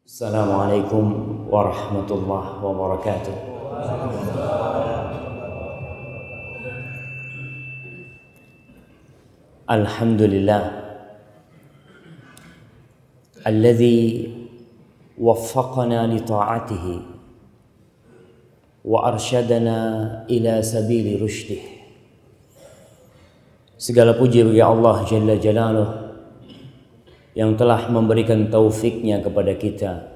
Assalamualaikum warahmatullahi wabarakatuh. Alhamdulillah alladzi waffaqana li ta'atihi wa arsyadana ila sabili rushdih. Segala puji bagi Allah Jalla Jalaluh yang telah memberikan taufiknya kepada kita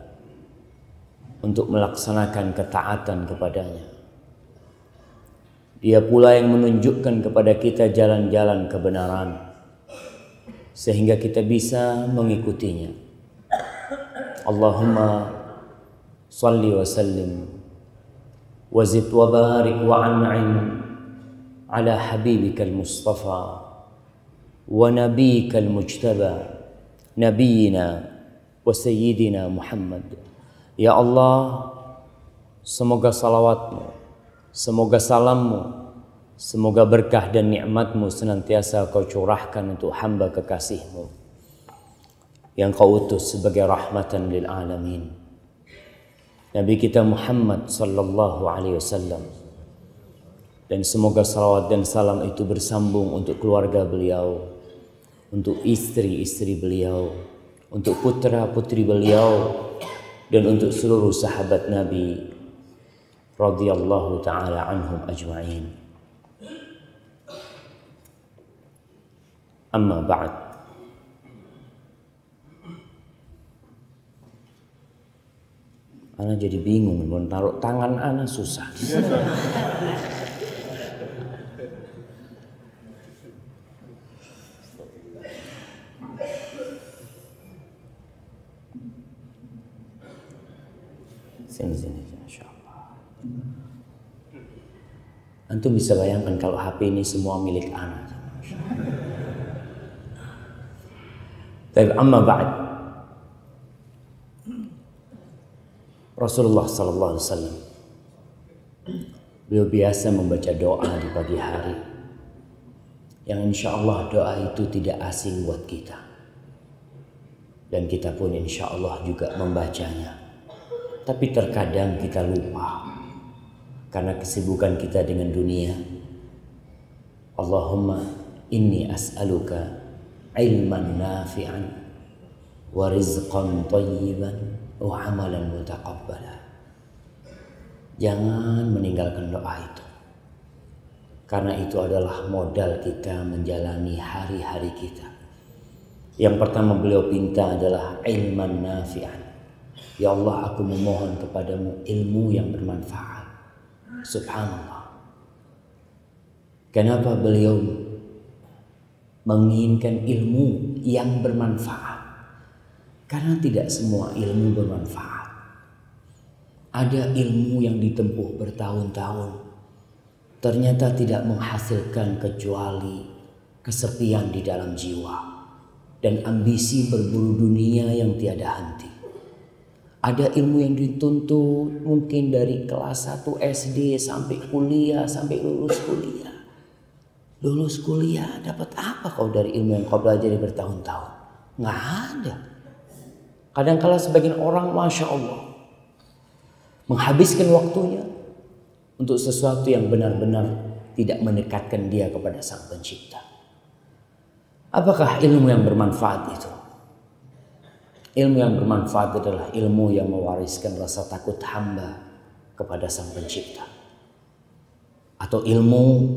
untuk melaksanakan ketaatan kepadanya. Dia pula yang menunjukkan kepada kita jalan-jalan kebenaran sehingga kita bisa mengikutinya. Allahumma salli wa sallim wa zid wa barik wa an'im ala habibikal mustafa wa nabiyikal mujtaba Nabiina wa Sayyidina Muhammad. Ya Allah, semoga salawatmu, semoga salammu, semoga berkah dan nikmatmu senantiasa kau curahkan untuk hamba kekasihmu yang kau utus sebagai rahmatan lil alamin, Nabi kita Muhammad sallallahu alaihi wasallam. Dan semoga salawat dan salam itu bersambung untuk keluarga beliau, untuk istri-istri beliau, untuk putra-putri beliau, dan untuk seluruh sahabat Nabi radhiyallahu ta'ala anhum ajma'in. Amma ba'd. Ana jadi bingung, mau taruh tangan ana susah. Sini, insyaallah. Antum bisa bayangkan kalau HP ini semua milik anak. Tapi amma ba'd. Rasulullah sallallahu alaihi wasallam beliau biasa membaca doa di pagi hari yang insyaallah doa itu tidak asing buat kita. Dan kita pun insyaallah juga membacanya. Tapi terkadang kita lupa karena kesibukan kita dengan dunia. Allahumma inni as'aluka ilman nafi'an wa rizqan thayyiban wa amalan mutaqabbala. Jangan meninggalkan doa itu, karena itu adalah modal kita menjalani hari-hari kita. Yang pertama beliau pinta adalah ilman nafi'an. Ya Allah, aku memohon kepadamu ilmu yang bermanfaat. Subhanallah. Kenapa beliau menginginkan ilmu yang bermanfaat? Karena tidak semua ilmu bermanfaat. Ada ilmu yang ditempuh bertahun-tahun, ternyata tidak menghasilkan kecuali kesepian di dalam jiwa dan ambisi berburu dunia yang tiada henti. Ada ilmu yang dituntut mungkin dari kelas 1 SD sampai kuliah, sampai lulus kuliah. Lulus kuliah dapat apa kau dari ilmu yang kau pelajari bertahun-tahun? Nggak ada. Kadang-kala sebagian orang Masya Allah menghabiskan waktunya untuk sesuatu yang benar-benar tidak mendekatkan dia kepada Sang Pencipta. Apakah ilmu yang bermanfaat itu? Ilmu yang bermanfaat adalah ilmu yang mewariskan rasa takut hamba kepada Sang Pencipta. Atau ilmu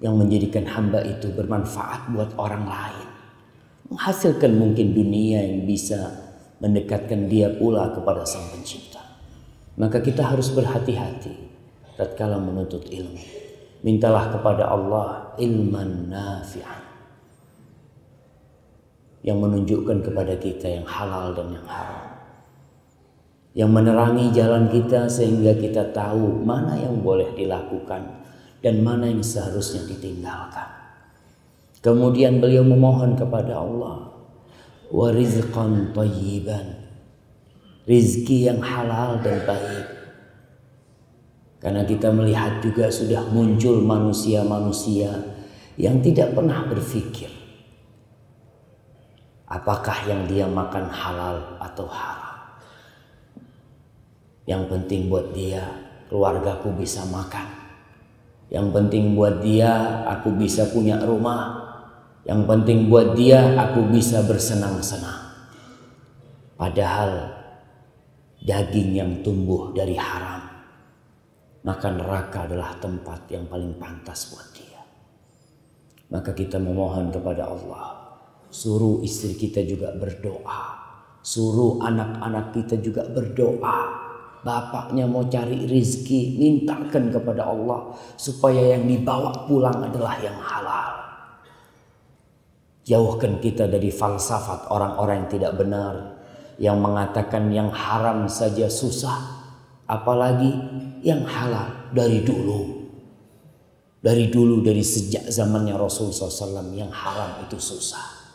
yang menjadikan hamba itu bermanfaat buat orang lain. Menghasilkan mungkin dunia yang bisa mendekatkan dia pula kepada Sang Pencipta. Maka kita harus berhati-hati tatkala menuntut ilmu. Mintalah kepada Allah ilman nafi'an, yang menunjukkan kepada kita yang halal dan yang haram, yang menerangi jalan kita sehingga kita tahu mana yang boleh dilakukan dan mana yang seharusnya ditinggalkan. Kemudian beliau memohon kepada Allah wa rizqan thayyiban, rizki yang halal dan baik. Karena kita melihat juga sudah muncul manusia-manusia yang tidak pernah berpikir apakah yang dia makan halal atau haram. Yang penting buat dia keluargaku bisa makan. Yang penting buat dia aku bisa punya rumah. Yang penting buat dia aku bisa bersenang-senang. Padahal daging yang tumbuh dari haram, maka neraka adalah tempat yang paling pantas buat dia. Maka kita memohon kepada Allah, suruh istri kita juga berdoa, suruh anak-anak kita juga berdoa. Bapaknya mau cari rizki, mintakan kepada Allah supaya yang dibawa pulang adalah yang halal. Jauhkan kita dari falsafat orang-orang yang tidak benar, yang mengatakan yang haram saja susah, apalagi yang halal. Dari dulu dari sejak zamannya Rasulullah SAW, yang haram itu susah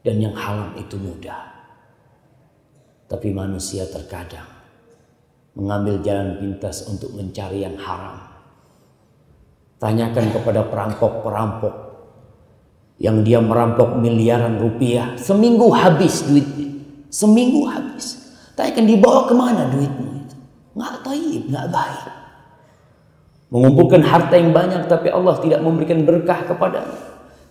dan yang halal itu mudah. Tapi manusia terkadang mengambil jalan pintas untuk mencari yang haram. Tanyakan kepada perampok-perampok yang dia merampok miliaran rupiah, seminggu habis duitnya, seminggu habis. Tanyakan dibawa kemana duitnya itu? Nggak taib, nggak baik. Mengumpulkan harta yang banyak tapi Allah tidak memberikan berkah kepadanya,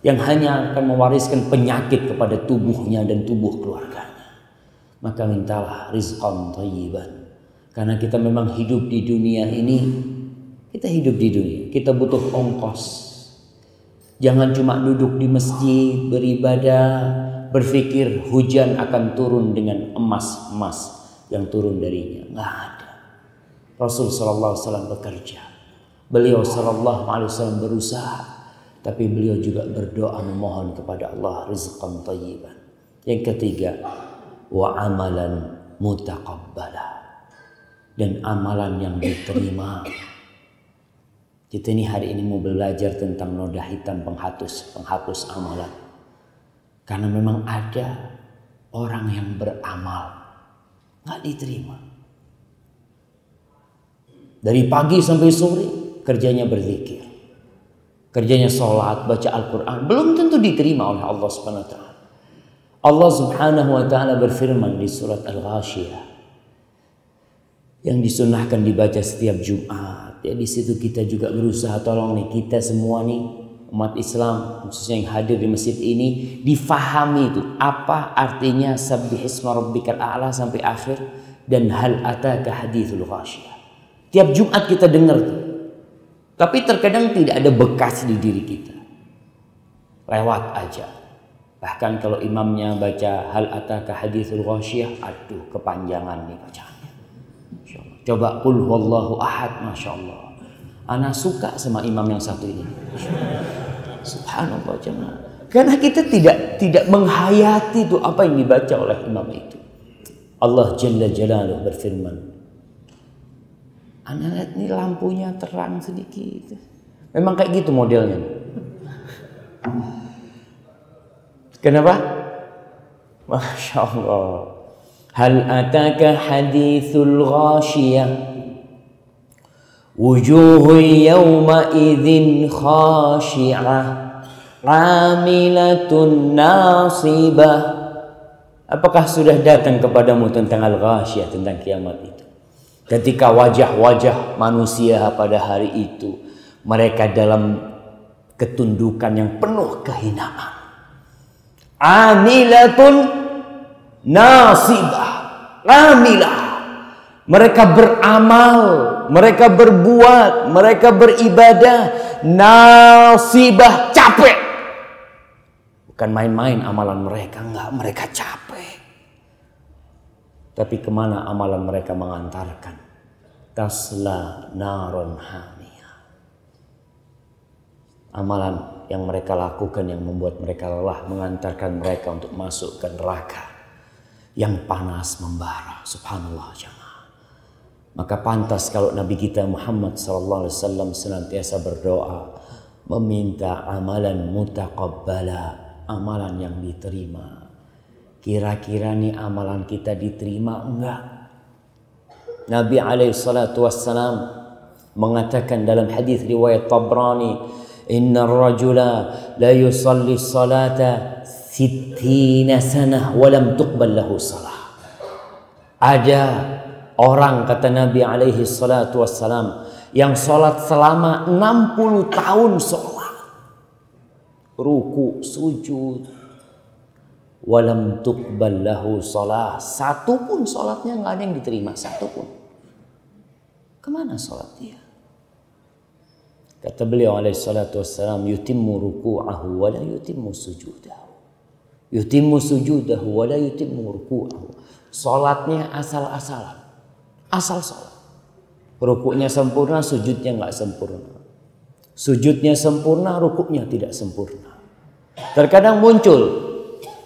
yang hanya akan mewariskan penyakit kepada tubuhnya dan tubuh keluarganya. Maka mintalah rizqan thayyiban. Karena kita memang hidup di dunia ini, kita hidup di dunia, kita butuh ongkos. Jangan cuma duduk di masjid beribadah, berpikir hujan akan turun dengan emas-emas yang turun darinya. Nggak ada. Rasul SAW bekerja, beliau SAW berusaha, tapi beliau juga berdoa memohon kepada Allah rizqan thayyiban. Yang ketiga, wa amalan mutaqabbala, dan amalan yang diterima. Kita ini hari ini mau belajar tentang noda hitam penghapus amalan. Karena memang ada orang yang beramal nggak diterima. Dari pagi sampai sore kerjanya berzikir, kerjanya sholat, baca Al-Quran, belum tentu diterima oleh Allah Subhanahu Wa Taala. Allah Subhanahu Wa Taala berfirman di surat Al-Ghashiyah yang disunahkan dibaca setiap Jumat. Ya, di situ kita juga berusaha tolong nih, kita semua nih umat Islam khususnya yang hadir di masjid ini, difahami itu apa artinya sabbihisma rabbikal a'la sampai akhir, dan hal ataka haditsul ghasyiyah. Tiap Jumat kita dengar tuh. Tapi terkadang tidak ada bekas di diri kita. Lewat aja. Bahkan kalau imamnya baca hal ataka haditsul ghasyiyah, aduh kepanjangan nih bacaannya. Coba qul huwallahu ahad, masya Allah. Ana suka sama imam yang satu ini. Subhanallah jemaah. Karena kita tidak menghayati itu apa yang dibaca oleh imam itu. Allah Jalla Jalaluhu berfirman, ana lihat ini lampunya terang sedikit. Memang kayak gitu modelnya. Kenapa? Masya Allah. Hal ataka hadithul ghashiyah wujuhun yawma idzin khashi'ah amilatun nasibah. Apakah sudah datang kepadamu tentang al-ghashiyah, tentang kiamat itu? Ketika wajah-wajah manusia pada hari itu, mereka dalam ketundukan yang penuh kehinaan. Amilatun nasibah, amilah. Mereka beramal, mereka berbuat, mereka beribadah. Nasibah, capek. Bukan main-main amalan mereka, enggak, mereka capek. Tapi kemana amalan mereka mengantarkan? Tasla naron hamiyah. Amalan yang mereka lakukan yang membuat mereka lelah mengantarkan mereka untuk masuk ke neraka yang panas membara. Subhanallah jemaah. Maka pantas kalau Nabi kita Muhammad SAW senantiasa berdoa meminta amalan mutaqabbala, amalan yang diterima. Kira-kira nih amalan kita diterima enggak? Nabi SAW mengatakan dalam hadis riwayat Tabrani, inna rajula la yusalli salata 60 sanah wa lam tuqbal lahu salah. Ada orang, kata Nabi alaihi salatu wassalam, yang sholat selama 60 tahun sholat, ruku, sujud, walam tuqbal lahu sholat, satu pun sholatnya nggak ada yang diterima, satu pun. Kemana sholat dia? Kata beliau alaihi salatu wassalam, yutimmu ruku'ahu wa la yutimmu sujudahu. Yutimmu sujudahu wa la yutimmu ruku'ahu. Sholatnya asal-asalan, asal sholat. Rukuknya sempurna, sujudnya nggak sempurna. Sujudnya sempurna, rukuknya tidak sempurna. Terkadang muncul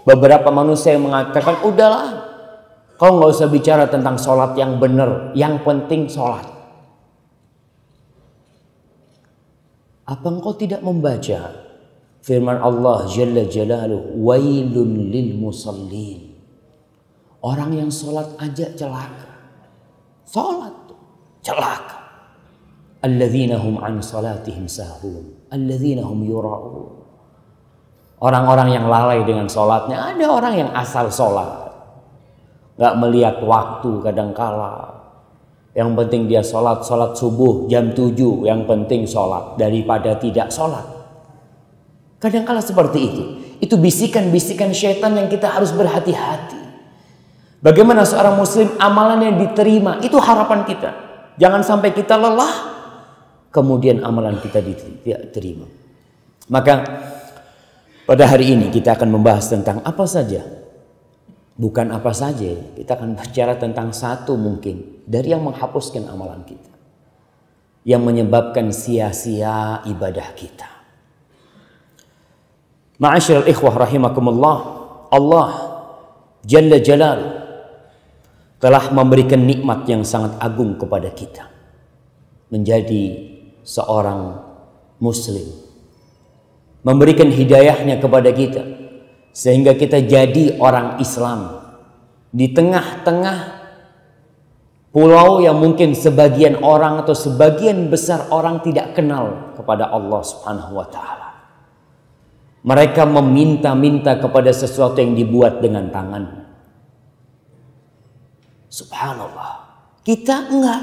beberapa manusia yang mengatakan, udahlah, kau nggak usah bicara tentang sholat yang benar, yang penting sholat. Apa engkau tidak membaca firman Allah Jalla Jalaluhu, wailun lil musallin. Orang yang sholat aja celaka. Sholat celaka. Alladzina hum an salatihim sahun. Alladzina hum yura'un. Orang-orang yang lalai dengan sholatnya. Ada orang yang asal sholat, gak melihat waktu kadangkala. Yang penting dia sholat subuh jam 7. Yang penting sholat daripada tidak sholat. Kadangkala seperti itu. Itu bisikan-bisikan syaitan yang kita harus berhati-hati. Bagaimana seorang muslim amalannya diterima, itu harapan kita. Jangan sampai kita lelah, kemudian amalan kita tidak diterima. Maka pada hari ini kita akan membahas tentang apa saja. Bukan apa saja, kita akan bicara tentang satu mungkin dari yang menghapuskan amalan kita, yang menyebabkan sia-sia ibadah kita. Ma'asyiral ikhwah rahimakumullah, Allah Jalla Jalaluhu telah memberikan nikmat yang sangat agung kepada kita, menjadi seorang muslim, memberikan hidayahnya kepada kita sehingga kita jadi orang Islam di tengah-tengah pulau yang mungkin sebagian orang atau sebagian besar orang tidak kenal kepada Allah Subhanahu wa taala. Mereka meminta-minta kepada sesuatu yang dibuat dengan tangan. Subhanallah. Kita enggak.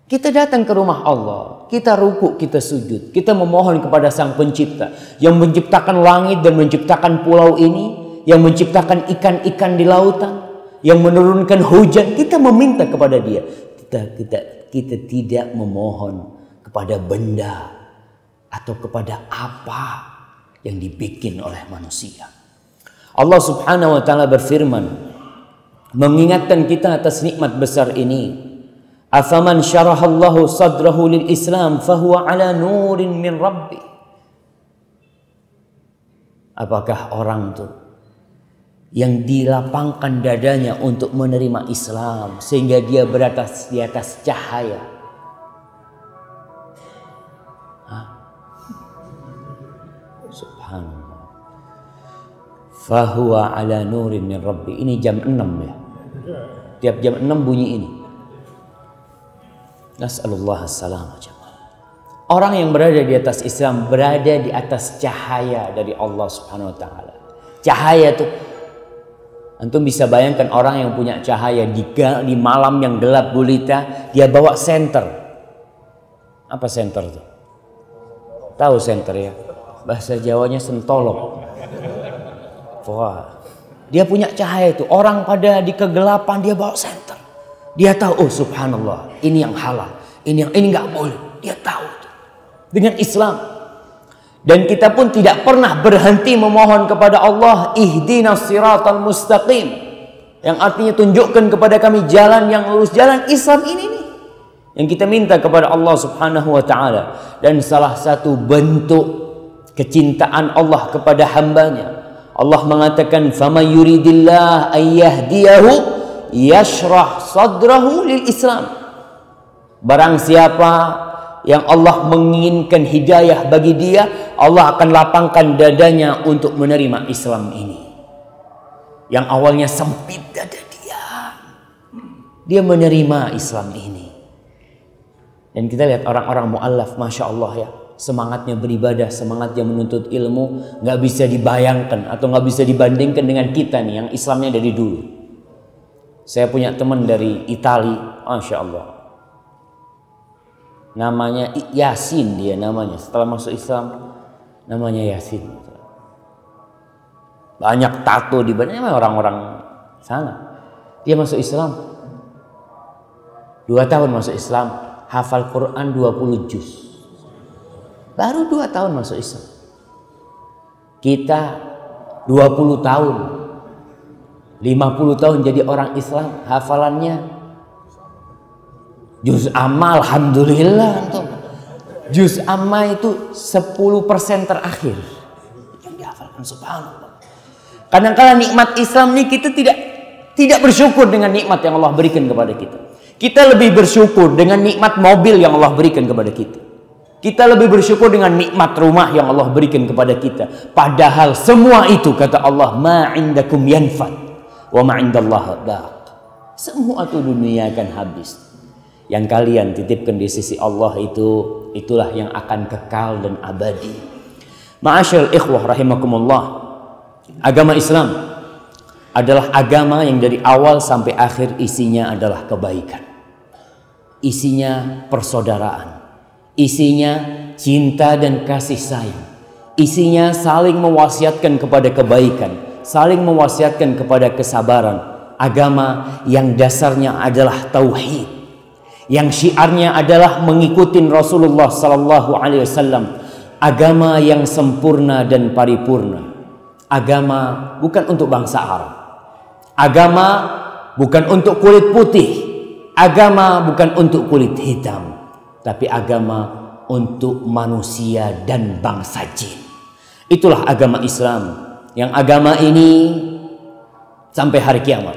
Kita datang ke rumah Allah, kita ruku, kita sujud, kita memohon kepada Sang Pencipta yang menciptakan langit dan menciptakan pulau ini, yang menciptakan ikan-ikan di lautan, yang menurunkan hujan. Kita meminta kepada Dia. Kita tidak memohon kepada benda atau kepada apa yang dibikin oleh manusia. Allah Subhanahu wa taala berfirman, mengingatkan kita atas nikmat besar ini. Afaman syarahallahu sadrahu lil Islam fahuwa ala nurin min rabbi. Apakah orang itu yang dilapangkan dadanya untuk menerima Islam sehingga dia di atas cahaya? Subhanallah. Fahuwa ala nurin min rabbi. Ini jam 6 ya. Tiap jam 6 bunyi ini. Nas'alullah as-salamah. Orang yang berada di atas Islam berada di atas cahaya dari Allah Subhanahu wa taala. Cahaya itu, antum bisa bayangkan orang yang punya cahaya di malam yang gelap gulita, dia bawa senter. Apa senter itu? Tahu senter ya? Bahasa Jawanya sentolok. Wah. Dia punya cahaya itu. Orang pada di kegelapan dia bawa senter. Dia tahu, oh subhanallah, ini yang halal, ini nggak boleh. Dia tahu itu. Dengan Islam. Dan kita pun tidak pernah berhenti memohon kepada Allah, ihdinas siratal mustaqim, yang artinya tunjukkan kepada kami jalan yang lurus, jalan Islam ini nih yang kita minta kepada Allah Subhanahu wa taala. Dan salah satu bentuk kecintaan Allah kepada hambanya, Allah mengatakan, faman yuridillah ayyahdiyahu yashrah sadrahu lil Islam. Barang siapa yang Allah menginginkan hidayah bagi dia, Allah akan lapangkan dadanya untuk menerima Islam ini. Yang awalnya sempit dada dia menerima Islam ini. Dan kita lihat orang-orang mu'allaf, Masya Allah ya, semangatnya beribadah, semangatnya menuntut ilmu, nggak bisa dibayangkan atau nggak bisa dibandingkan dengan kita nih yang Islamnya dari dulu. Saya punya teman dari Italia, Masya Allah. Namanya Yasin dia namanya. Setelah masuk Islam, namanya Yasin. Banyak tato di badannya orang-orang sana. Dia masuk Islam 2 tahun masuk Islam, hafal Quran 20 juz. Baru 2 tahun masuk Islam. Kita 20 tahun 50 tahun jadi orang Islam, hafalannya juz amma. Alhamdulillah antum. Juz amma itu 10% terakhir yang dihafalkan. Subhanallah. Kadang-kadang nikmat Islam ini kita tidak bersyukur dengan nikmat yang Allah berikan kepada kita. Kita lebih bersyukur dengan nikmat mobil yang Allah berikan kepada kita. Kita lebih bersyukur dengan nikmat rumah yang Allah berikan kepada kita. Padahal semua itu kata Allah, ma indakum yanfad wa ma indallah baq. Semua itu dunia akan habis. Yang kalian titipkan di sisi Allah itulah yang akan kekal dan abadi. Ma'asyal ikhwah rahimakumullah. Agama Islam adalah agama yang dari awal sampai akhir isinya adalah kebaikan. Isinya persaudaraan. Isinya cinta dan kasih sayang. Isinya saling mewasiatkan kepada kebaikan, saling mewasiatkan kepada kesabaran. Agama yang dasarnya adalah tauhid, yang syiarnya adalah mengikuti Rasulullah sallallahu alaihi wasallam. Agama yang sempurna dan paripurna. Agama bukan untuk bangsa Arab. Agama bukan untuk kulit putih. Agama bukan untuk kulit hitam. Tapi agama untuk manusia dan bangsa jin. Itulah agama Islam. Yang agama ini sampai hari kiamat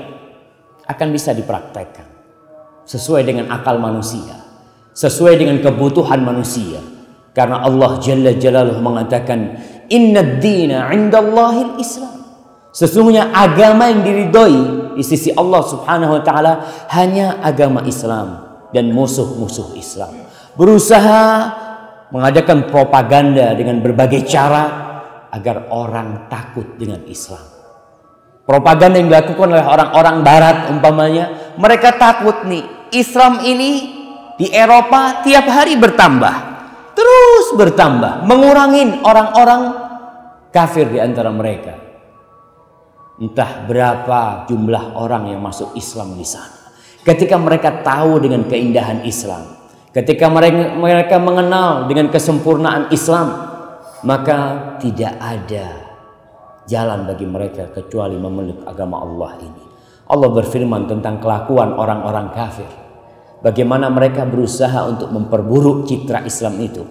akan bisa dipraktekkan sesuai dengan akal manusia, sesuai dengan kebutuhan manusia. Karena Allah Jalla Jalaluhu mengatakan, Inna dina indallahil Islam. Sesungguhnya agama yang diridhoi di sisi Allah Subhanahu wa taala hanya agama Islam. Dan musuh-musuh Islam berusaha mengadakan propaganda dengan berbagai cara agar orang takut dengan Islam. Propaganda yang dilakukan oleh orang-orang barat umpamanya, mereka takut nih Islam ini di Eropa tiap hari bertambah, terus bertambah, mengurangin orang-orang kafir di antara mereka. Entah berapa jumlah orang yang masuk Islam di sana. Ketika mereka tahu dengan keindahan Islam, ketika mereka mengenal dengan kesempurnaan Islam, maka tidak ada jalan bagi mereka kecuali memeluk agama Allah ini. Allah berfirman tentang kelakuan orang-orang kafir. Bagaimana mereka berusaha untuk memperburuk citra Islam itu.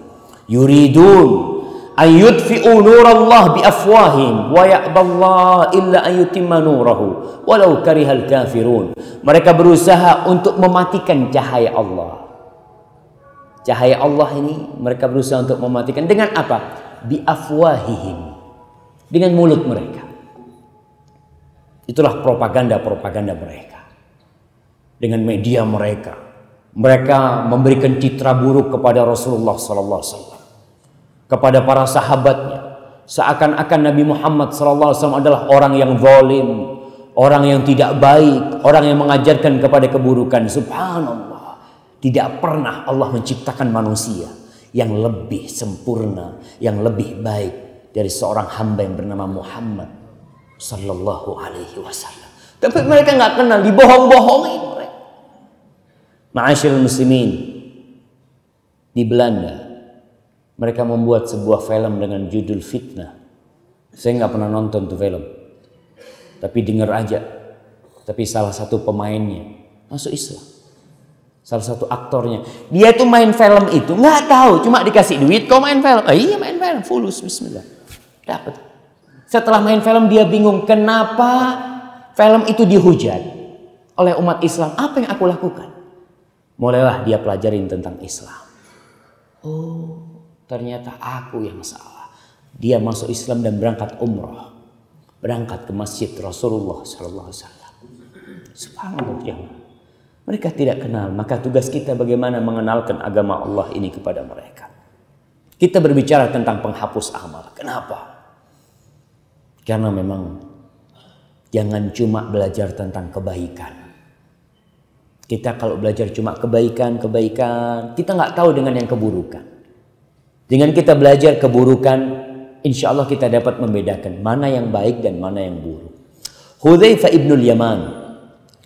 Yuridun ayyudfi'u nurallah biafwahim wa ya'ballah illa ayyutimma nurahu walau karihal kafirun. Mereka berusaha untuk mematikan cahaya Allah. Cahaya Allah ini mereka berusaha untuk mematikan dengan apa? Biafwahihim, dengan mulut mereka. Itulah propaganda-propaganda mereka. Dengan media mereka, mereka memberikan citra buruk kepada Rasulullah sallallahu alaihi wasallam, kepada para sahabatnya, seakan-akan Nabi Muhammad SAW adalah orang yang zalim, orang yang tidak baik, orang yang mengajarkan kepada keburukan. Subhanallah, tidak pernah Allah menciptakan manusia yang lebih sempurna, yang lebih baik dari seorang hamba yang bernama Muhammad Sallallahu Alaihi Wasallam. Tapi mereka nggak kenal, dibohong-bohongin mereka. Ma'asyiral muslimin, di Belanda mereka membuat sebuah film dengan judul Fitnah. Saya nggak pernah nonton tuh film, tapi dengar aja. Tapi salah satu pemainnya masuk Islam, salah satu aktornya. Dia tuh main film itu nggak tahu, cuma dikasih duit kau main film. Iya main film, fulus, bismillah, dapat. Setelah main film dia bingung kenapa film itu dihujat oleh umat Islam. Apa yang aku lakukan? Mulailah dia pelajarin tentang Islam. Oh, ternyata aku yang salah. Dia masuk Islam dan berangkat umrah, berangkat ke masjid Rasulullah Sallallahu Alaihi Wasallam. Subhanallah, ya. Mereka tidak kenal, maka tugas kita bagaimana mengenalkan agama Allah ini kepada mereka. Kita berbicara tentang penghapus amal. Kenapa? Karena memang jangan cuma belajar tentang kebaikan, Kita kalau belajar cuma kebaikan, kita nggak tahu dengan yang keburukan. Dengan kita belajar keburukan, insya Allah kita dapat membedakan mana yang baik dan mana yang buruk. Hudzaifah ibnul Yaman,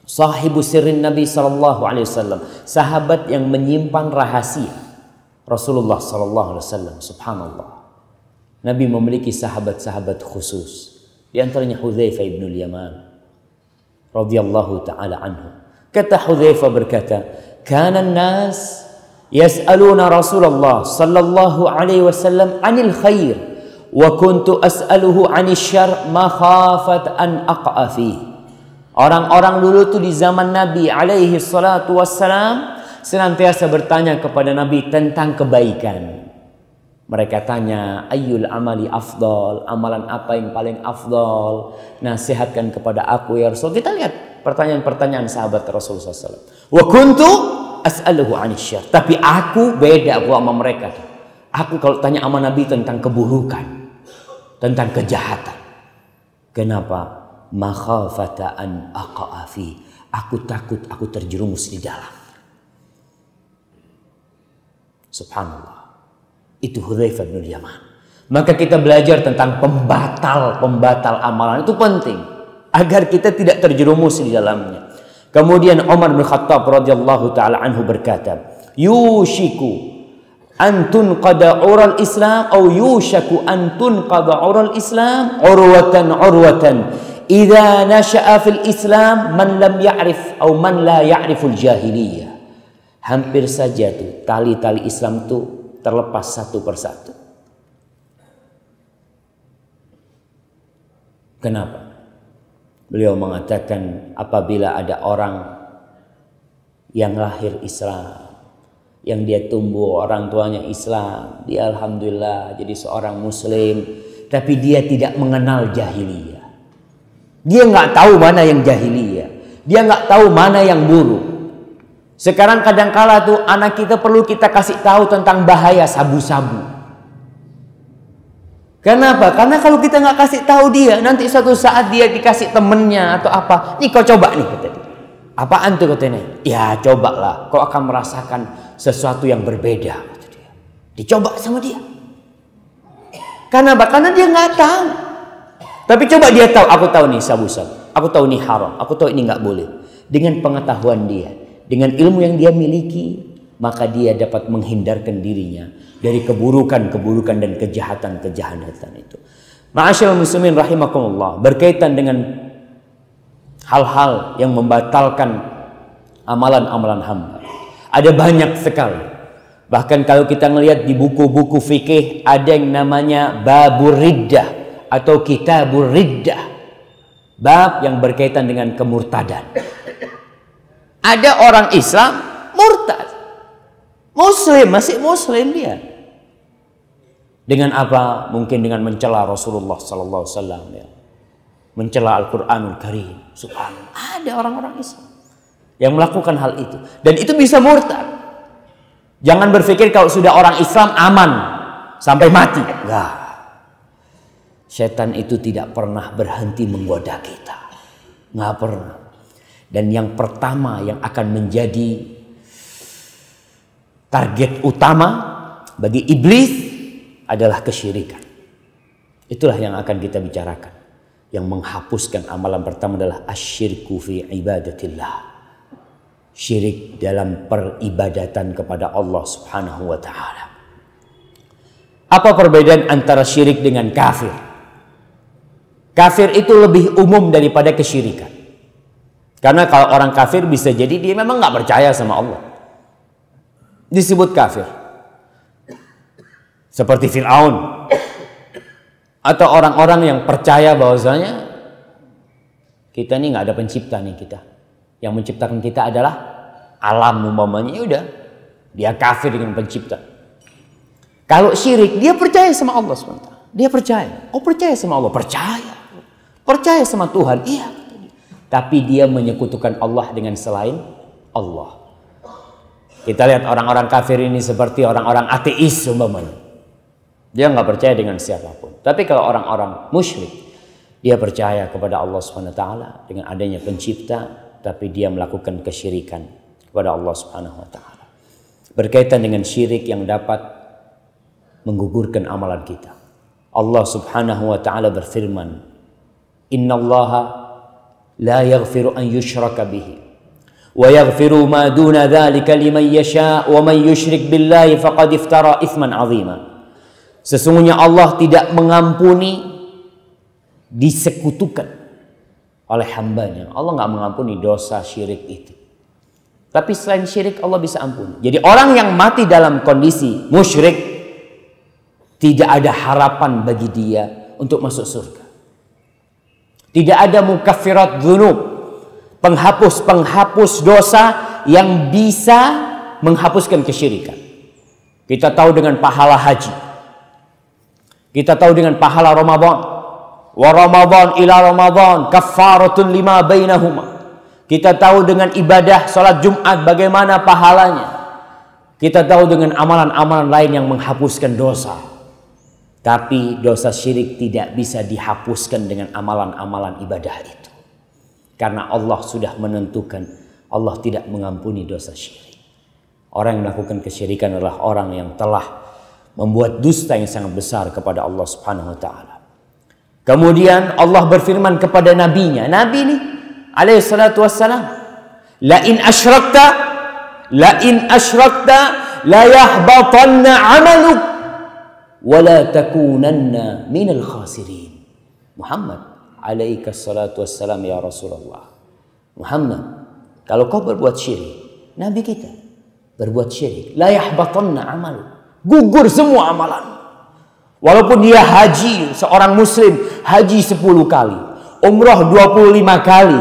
sahibu sirrin Nabi sallallahu alaihi wasallam, sahabat yang menyimpan rahasia Rasulullah sallallahu alaihi wasallam. Subhanallah. Nabi memiliki sahabat-sahabat khusus. Di antaranya Hudzaifah ibnul Yaman radhiyallahu taala anhu. Kata Hudzaifah berkata, "Kana an-nas yas'aluna Rasulullah sallallahu alaihi wasallam 'anil khair wa kuntu as'aluhu 'anil syarr makhafat an aqa'a fi." Orang-orang dulu tuh di zaman Nabi alaihi salatu wassalam senantiasa bertanya kepada Nabi tentang kebaikan. Mereka tanya, ayyul amali afdal, amalan apa yang paling afdal? Nasihatkan kepada aku ya Rasul. Kita lihat pertanyaan-pertanyaan sahabat Rasulullah SAW. Wa kuntu as'aluhu 'anil syarr. Tapi aku beda sama mereka. Aku kalau tanya sama Nabi tentang keburukan, tentang kejahatan. Kenapa? Makhafata an aqa'a fi. Aku takut aku terjerumus di dalam. Subhanallah. Itu Hudzaifah bin Yaman. Maka kita belajar tentang pembatal amalan itu penting agar kita tidak terjerumus di dalamnya. Kemudian Umar bin Khattab radhiyallahu taala anhu berkata, "Yushiku an tunqada ural Islam atau yushaku an tunqada ural Islam urwatan idza nasha'a fil Islam man lam ya'rif atau man la ya'riful jahiliyah." Hampir saja tuh tali-tali Islam tuh terlepas satu persatu. Kenapa? Beliau mengatakan apabila ada orang yang lahir Islam, yang dia tumbuh orang tuanya Islam, dia alhamdulillah jadi seorang muslim, tapi dia tidak mengenal jahiliyah. Dia nggak tahu mana yang jahiliyah, dia nggak tahu mana yang buruk. Sekarang kadangkala tuh anak kita perlu kita kasih tahu tentang bahaya sabu-sabu. Kenapa? Karena kalau kita nggak kasih tahu dia, nanti suatu saat dia dikasih temennya atau apa, nih kau coba nih kata dia. Apaan tuh katanya? Ya cobalah, kau akan merasakan sesuatu yang berbeda kata dia. Dicoba sama dia. Kenapa? Karena dia nggak tahu. Tapi coba dia tahu, aku tahu nih sabu-sabu, aku tahu nih haram, aku tahu ini nggak boleh. Dengan pengetahuan dia, dengan ilmu yang dia miliki, maka dia dapat menghindarkan dirinya dari keburukan-keburukan dan kejahatan-kejahatan itu. Ma'asyiral muslimin rahimakumullah, berkaitan dengan hal-hal yang membatalkan amalan-amalan hamba. Ada banyak sekali. Bahkan kalau kita melihat di buku-buku fikih ada yang namanya babur riddah atau kitabur riddah. Bab yang berkaitan dengan kemurtadan. Ada orang Islam murtad, muslim, masih muslim dia. Dengan apa? Mungkin dengan mencela Rasulullah Sallallahu Alaihi Wasallam, ya. Mencela Al-Quranul Karim. Subhanallah. Ada orang-orang Islam yang melakukan hal itu, dan itu bisa murtad. Jangan berpikir kalau sudah orang Islam aman sampai mati. Enggak. Setan itu tidak pernah berhenti menggoda kita, nggak pernah. Dan yang pertama yang akan menjadi target utama bagi iblis adalah kesyirikan. Itulah yang akan kita bicarakan. Yang menghapuskan amalan pertama adalah asyirku fi ibadatillah. Syirik dalam peribadatan kepada Allah Subhanahu wa taala. Apa perbedaan antara syirik dengan kafir? Kafir itu lebih umum daripada kesyirikan. Karena kalau orang kafir bisa jadi dia memang nggak percaya sama Allah, disebut kafir. Seperti Fir'aun atau orang-orang yang percaya bahwasanya kita ini nggak ada pencipta nih, kita yang menciptakan kita adalah alam umpamanya. Ya udah, dia kafir dengan pencipta. Kalau syirik dia percaya sama Allah SWT. Dia percaya. Oh percaya sama Allah, percaya sama Tuhan, iya. Tapi dia menyekutukan Allah dengan selain Allah. Kita lihat orang-orang kafir ini seperti orang-orang ateis umpamanya. Dia nggak percaya dengan siapapun. Tapi kalau orang-orang musyrik, dia percaya kepada Allah SWT dengan adanya pencipta, tapi dia melakukan kesyirikan kepada Allah Subhanahu wa taala. Berkaitan dengan syirik yang dapat menggugurkan amalan kita. Allah Subhanahu wa taala berfirman, "Innallaha la yaghfiru an yushraka bihi wa yaghfiru ma duna dzalika liman yasha wa man yusyrik billahi faqad iftara itsman 'azima." Sesungguhnya Allah tidak mengampuni disekutukan oleh hambanya. Allah nggak mengampuni dosa syirik itu. Tapi selain syirik Allah bisa ampuni. Jadi orang yang mati dalam kondisi musyrik, tidak ada harapan bagi dia untuk masuk surga. Tidak ada mukaffirat dzunub, penghapus dosa yang bisa menghapuskan kesyirikan. Kita tahu dengan pahala haji. Kita tahu dengan pahala Ramadan. Wa Ramadan ila Ramadan kaffaratun lima bainahuma. Kita tahu dengan ibadah salat Jumat bagaimana pahalanya. Kita tahu dengan amalan-amalan lain yang menghapuskan dosa. Tapi dosa syirik tidak bisa dihapuskan dengan amalan-amalan ibadah itu. Karena Allah sudah menentukan Allah tidak mengampuni dosa syirik. Orang yang melakukan kesyirikan adalah orang yang telah membuat dusta yang sangat besar kepada Allah Subhanahu wa taala. Kemudian Allah berfirman kepada nabinya, Nabi ini alaihi salatu wassalam, la in asyrakta la yahbatanna 'amaluk wa la takunanna minal khasirin. Muhammad alaihi salatu wassalam, ya Rasulullah. Muhammad, kalau kau berbuat syirik, Nabi kita berbuat syirik, la yahbatanna 'amaluk, gugur semua amalan. Walaupun dia haji, seorang muslim haji 10 kali, umrah 25 kali,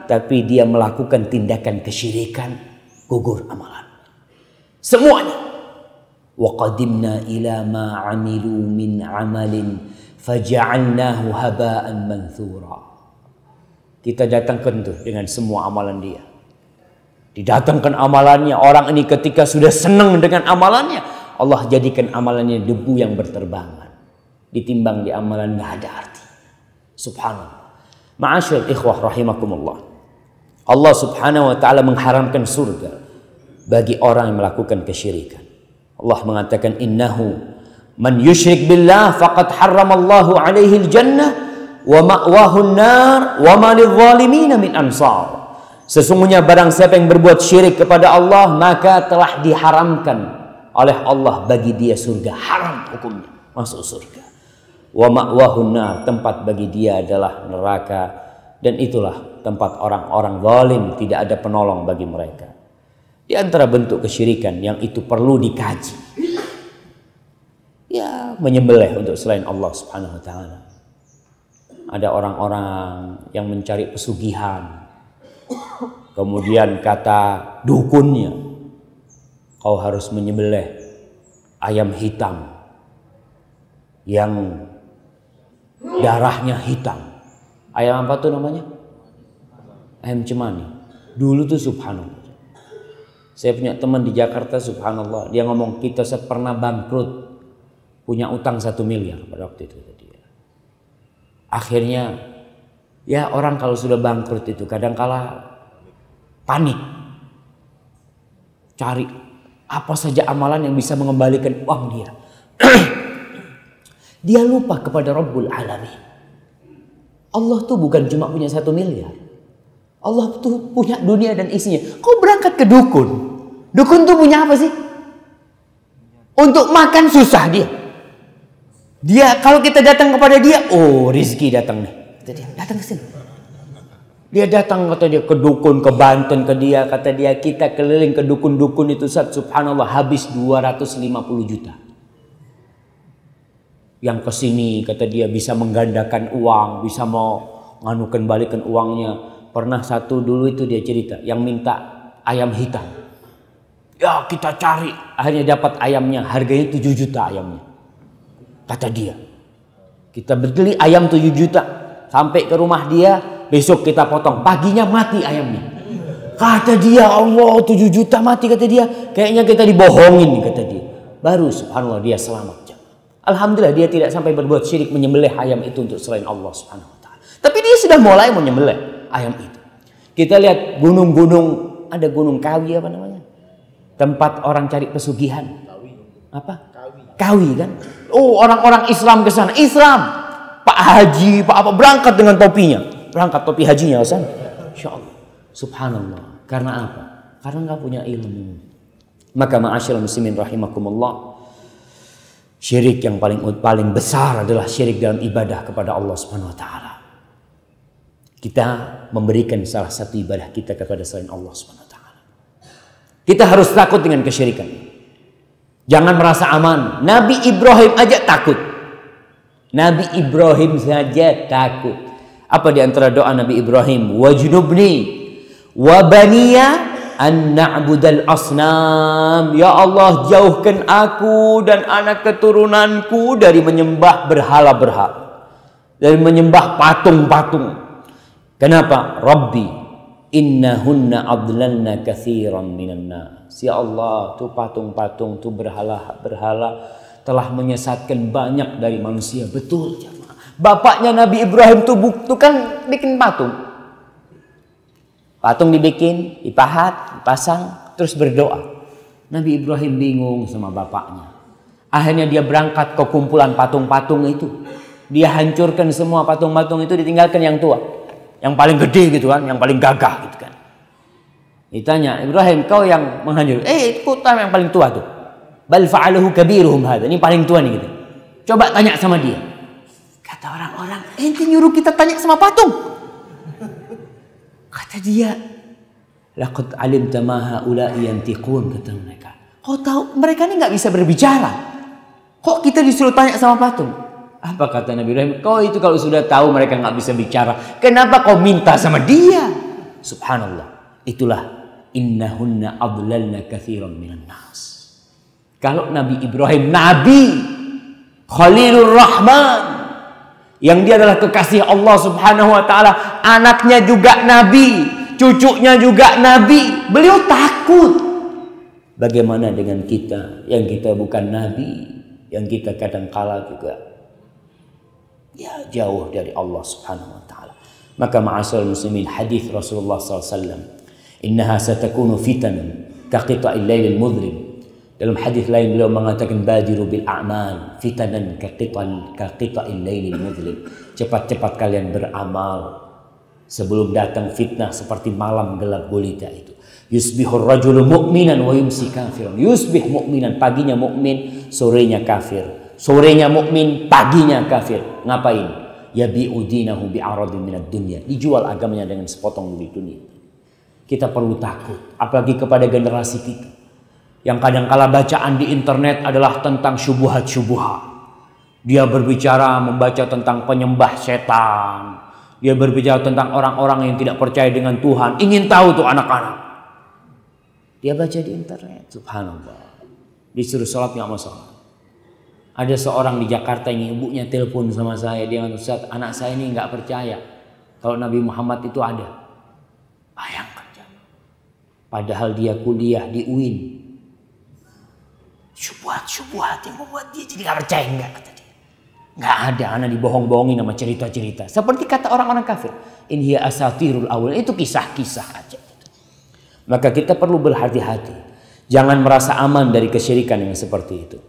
tapi dia melakukan tindakan kesyirikan, gugur amalan semuanya. Wa qadimna ila ma 'amilu min 'amalin faja'alnahu haba'an manthura. Kita datangkan tuh dengan semua amalan dia. Didatangkan amalannya, orang ini ketika sudah senang dengan amalannya, Allah jadikan amalannya debu yang berterbangan. Ditimbang di amalan nggak ada arti. Subhanallah. Ma'asyil ikhwah rahimakumullah. Allah Subhanahu wa taala mengharamkan surga bagi orang yang melakukan kesyirikan. Allah mengatakan, innahu man yusyrik billah faqad harramallahu alaihi al-jannah wa ma'wahu an-nar wa ma lidh-dhalimin min ansar. Sesungguhnya barang siapa yang berbuat syirik kepada Allah, maka telah diharamkan oleh Allah bagi dia surga. Haram hukumnya masuk surga. Wa ma'wahun nar, tempat bagi dia adalah neraka, dan itulah tempat orang-orang zalim, tidak ada penolong bagi mereka. Di antara bentuk kesyirikan yang itu perlu dikaji, ya menyembelih untuk selain Allah Subhanahu wa taala. Ada orang-orang yang mencari pesugihan, kemudian kata dukunnya, kau harus menyembelih ayam hitam yang darahnya hitam. Ayam apa tuh namanya? Ayam cemani. Dulu tuh subhanallah, saya punya teman di Jakarta, subhanallah, dia ngomong, kita pernah bangkrut, punya utang 1 miliar pada waktu itu dia. Akhirnya ya orang kalau sudah bangkrut itu kadangkala panik, cari apa saja amalan yang bisa mengembalikan uang dia. Dia lupa kepada Rabbul Alamin. Allah tuh bukan cuma punya 1 miliar. Allah tuh punya dunia dan isinya. Kau berangkat ke dukun. Dukun tuh punya apa sih? Untuk makan susah dia. Dia kalau kita datang kepada dia, oh rezeki datang nih. Kata dia, datang ke sini. Dia datang, kata dia, ke dukun, ke Banten, ke dia. Kata dia, kita keliling ke dukun-dukun itu, subhanallah, habis 250 juta. Yang kesini kata dia bisa menggandakan uang, bisa mau nganukan balikan uangnya. Pernah satu dulu itu dia cerita, yang minta ayam hitam. Ya kita cari, akhirnya dapat ayamnya, harganya 7 juta ayamnya. Kata dia, kita beli ayam 7 juta, sampai ke rumah dia, besok kita potong, paginya mati ayamnya. Kata dia, Allah 7 juta mati, kata dia, kayaknya kita dibohongin, kata dia. Baru subhanallah dia selamat. Alhamdulillah dia tidak sampai berbuat syirik menyembelih ayam itu untuk selain Allah Subhanahu wa taala. Tapi dia sudah mulai menyembelih ayam itu. Kita lihat gunung-gunung ada Gunung Kawi apa namanya? Tempat orang cari pesugihan. Apa? Kawi kan? Oh, orang-orang Islam ke sana. Islam. Pak Haji, Pak apa berangkat dengan topinya. Berangkat topi hajinya ke sana. Insyaallah. Subhanallah. Karena apa? Karena nggak punya ilmu. Maka ma'asyiral muslimin rahimakumullah, syirik yang paling besar adalah syirik dalam ibadah kepada Allah Subhanahu wa taala. Kita memberikan salah satu ibadah kita kepada selain Allah Subhanahu wa taala. Kita harus takut dengan kesyirikan. Jangan merasa aman. Nabi Ibrahim aja takut. Nabi Ibrahim saja takut. Apa di antara doa Nabi Ibrahim? Wajnubni wa baniya an na'budal asnam. Ya Allah, jauhkan aku dan anak keturunanku dari menyembah berhala-berhala, dari menyembah patung-patung. Kenapa? Rabbi innahunna adlalna katsiran minan nas. Ya Allah, tuh patung-patung, tuh berhala-berhala telah menyesatkan banyak dari manusia. Betul, jemaah. Bapaknya Nabi Ibrahim tuh kan bikin patung. Patung dibikin, dipahat, dipasang, terus berdoa. Nabi Ibrahim bingung sama bapaknya. Akhirnya dia berangkat ke kumpulan patung-patung itu. Dia hancurkan semua patung-patung itu, ditinggalkan yang tua. Yang paling gede gitu kan, yang paling gagah gitu kan. Ditanya, Ibrahim, kau yang menghancur. Kota yang paling tua tuh. Bal fa'aluhu kabiruhum hadza. Ini paling tua nih gitu. Coba tanya sama dia. Kata orang-orang, ente nyuruh kita tanya sama patung. Kata dia, laqad alimta ma haula'i yantiqun, kata mereka. Kau tahu mereka ini nggak bisa berbicara. Kok kita disuruh tanya sama patung? Apa kata Nabi Ibrahim? Kau itu kalau sudah tahu mereka nggak bisa bicara, kenapa kau minta sama dia? Subhanallah. Itulah innahunna adlalna katsiran minan nas. Kalau Nabi Ibrahim, Nabi Khalilur Rahman, yang dia adalah kekasih Allah Subhanahu wa taala, anaknya juga nabi, cucunya juga nabi, beliau takut. Bagaimana dengan kita yang kita bukan nabi, yang kita kadang-kala juga jauh dari Allah Subhanahu wa taala. Maka ma'asyiral muslimin, hadis Rasulullah SAW, innaha satakunu fitanun kaqita'il lailil mudlim. Dalam hadis lain beliau mengatakan badiru bil a'mal fitanan kaqita'il lailil mudlim. Cepat-cepat kalian beramal sebelum datang fitnah seperti malam gelap gulita itu. Yusbihur rajulu mu'minan wa yumsi kafiran. Yusbih mu'minan, paginya mukmin, sorenya kafir. Sorenya mukmin, paginya kafir. Ngapain? Yabi'u dinahu bi'aradin minad dunya. Dijual agamanya dengan sepotong dari dunia. Kita perlu takut, apalagi kepada generasi kita yang kadang-kala bacaan di internet adalah tentang syubhat-syubhat. Dia berbicara, membaca tentang penyembah setan. Dia berbicara tentang orang-orang yang tidak percaya dengan Tuhan. Ingin tahu tuh anak-anak. Dia baca di internet. Subhanallah. Disuruh sholat nggak mau sholat. Ada seorang di Jakarta yang ibunya telepon sama saya. Dia bilang, Ustaz, anak saya ini nggak percaya kalau Nabi Muhammad itu ada. Bayangkan. Padahal dia kuliah di UIN. Syubhat yang membuat dia jadi gak percaya. Enggak, kata dia. Gak ada, anak dibohong-bohongin sama cerita-cerita. Seperti kata orang-orang kafir. In hiya asatirul awal. Itu kisah-kisah aja. Maka kita perlu berhati-hati. Jangan merasa aman dari kesyirikan yang seperti itu.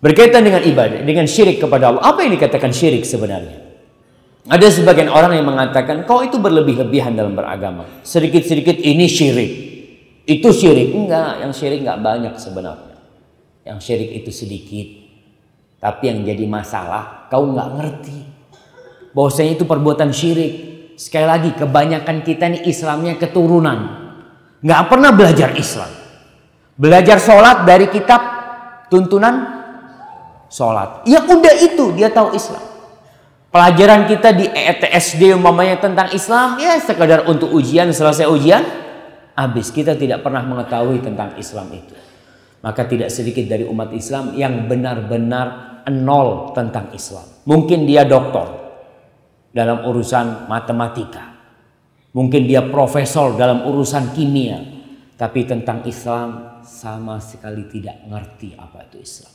Berkaitan dengan ibadah, dengan syirik kepada Allah. Apa yang dikatakan syirik sebenarnya? Ada sebagian orang yang mengatakan, kau itu berlebih-lebihan dalam beragama. Sedikit-sedikit ini syirik. Itu syirik. Enggak, yang syirik enggak banyak sebenarnya. Yang syirik itu sedikit. Tapi yang jadi masalah, kau enggak ngerti bahwasanya itu perbuatan syirik. Sekali lagi, kebanyakan kita nih Islamnya keturunan. Enggak pernah belajar Islam. Belajar sholat dari kitab tuntunan sholat. Ya udah itu, dia tahu Islam. Pelajaran kita di ETSD umpamanya tentang Islam, ya sekadar untuk ujian, selesai ujian, habis. Kita tidak pernah mengetahui tentang Islam itu. Maka tidak sedikit dari umat Islam yang benar-benar nol tentang Islam. Mungkin dia doktor dalam urusan matematika. Mungkin dia profesor dalam urusan kimia. Tapi tentang Islam sama sekali tidak ngerti apa itu Islam.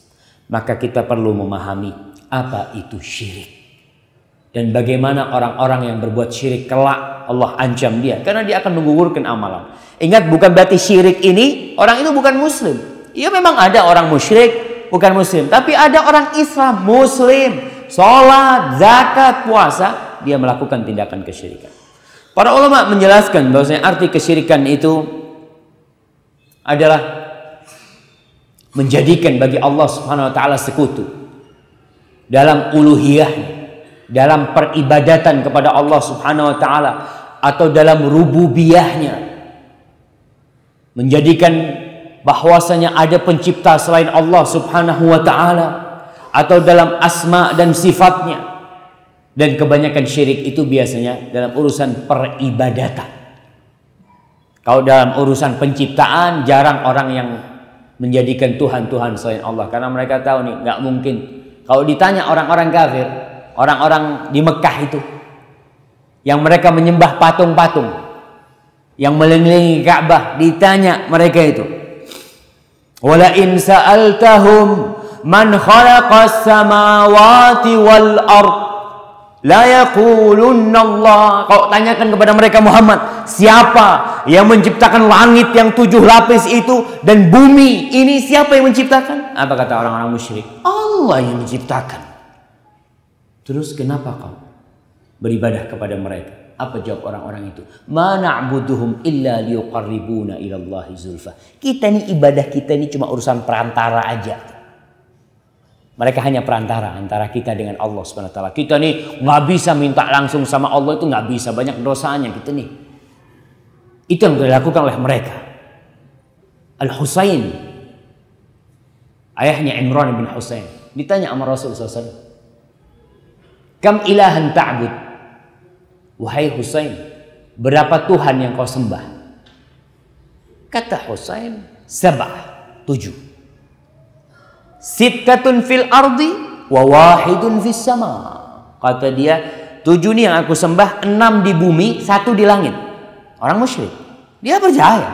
Maka kita perlu memahami apa itu syirik. Dan bagaimana orang-orang yang berbuat syirik kelak Allah ancam dia karena dia akan menggugurkan amalan. Ingat, bukan berarti syirik ini orang itu bukan muslim. Ya memang ada orang musyrik bukan muslim, tapi ada orang Islam muslim, sholat, zakat, puasa, dia melakukan tindakan kesyirikan. Para ulama menjelaskan bahwasanya arti kesyirikan itu adalah menjadikan bagi Allah Subhanahu wa taala sekutu dalam uluhiyahnya, dalam peribadatan kepada Allah Subhanahu wa taala, atau dalam rububiyahnya, menjadikan bahwasanya ada pencipta selain Allah Subhanahu wa taala, atau dalam asma dan sifatnya. Dan kebanyakan syirik itu biasanya dalam urusan peribadatan. Kalau dalam urusan penciptaan, jarang orang yang menjadikan Tuhan-Tuhan selain Allah, karena mereka tahu nih nggak mungkin. Kalau ditanya orang-orang kafir, orang-orang di Mekah itu yang mereka menyembah patung-patung yang mengelilingi Ka'bah, ditanya mereka itu, wala in sa'altahum man khalaqas samawati wal ard la yaqulunna Allah. Kau tanyakan kepada mereka, Muhammad, siapa yang menciptakan langit yang 7 lapis itu dan bumi ini, siapa yang menciptakan? Apa kata orang-orang musyrik? Allah yang menciptakan. Terus kenapa kau beribadah kepada mereka? Apa jawab orang-orang itu? Ma na'buduhum illa liyuqarribuna ilallahi zulfa. Kita ini ibadah kita ini cuma urusan perantara aja. Mereka hanya perantara antara kita dengan Allah Subhanahu wa taala. Kita nih nggak bisa minta langsung sama Allah, itu nggak bisa, banyak dosanya kita nih. Itu yang dilakukan oleh mereka. Al-Husain, ayahnya Imran bin Husain, ditanya sama Rasulullah SAW, kam ilahan ta'bud? Wahai Husain, berapa Tuhan yang kau sembah? Kata Husain, 7. Sittatun fil ardi wa wahidun fis sama. Kata dia, 7 nih yang aku sembah, 6 di bumi, 1 di langit. Orang musyrik, dia percaya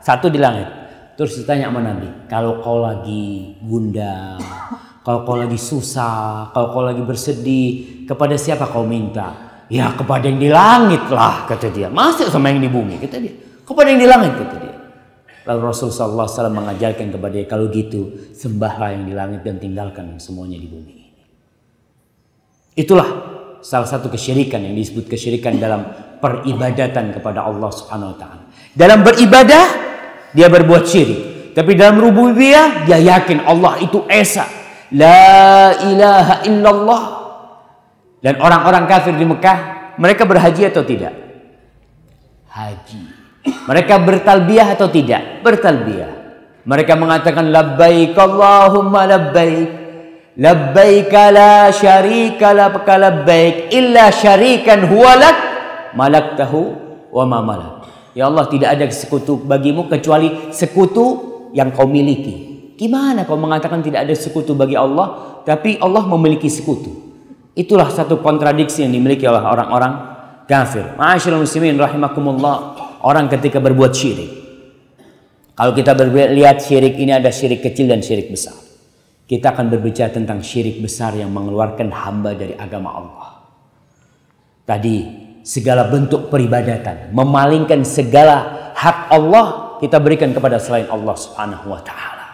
1 di langit. Terus ditanya sama Nabi, kalau kau lagi gundah, kalau kau lagi susah, kalau kau lagi bersedih, kepada siapa kau minta? Ya kepada yang di langit lah, kata dia. Masih sama yang di bumi, kata dia. Kepada yang di langit, kata dia. Lalu Rasulullah SAW mengajarkan kepada dia, kalau gitu sembahlah yang di langit dan tinggalkan semuanya di bumi. Itulah salah satu kesyirikan yang disebut kesyirikan dalam peribadatan kepada Allah Subhanahu wa taala. Dalam beribadah dia berbuat syirik, tapi dalam rububiyah dia yakin Allah itu esa, la ilaha illallah. Dan orang-orang kafir di Mekah, mereka berhaji atau tidak? Haji. Mereka bertalbiyah atau tidak? Bertalbiyah. Mereka mengatakan labbaik Allahumma labbaik, labbaik la syarika laka labbaik illa syarikan huwa lak malaktahu wa ma malak. Ya Allah, tidak ada sekutu bagimu kecuali sekutu yang kau miliki. Gimana kau mengatakan tidak ada sekutu bagi Allah, tapi Allah memiliki sekutu? Itulah satu kontradiksi yang dimiliki oleh orang-orang kafir. Ma'asyiral muslimin rahimakumullah. Orang ketika berbuat syirik, kalau kita lihat syirik ini ada syirik kecil dan syirik besar. Kita akan berbicara tentang syirik besar yang mengeluarkan hamba dari agama Allah. Tadi segala bentuk peribadatan, memalingkan segala hak Allah kita berikan kepada selain Allah Subhanahu wa taala.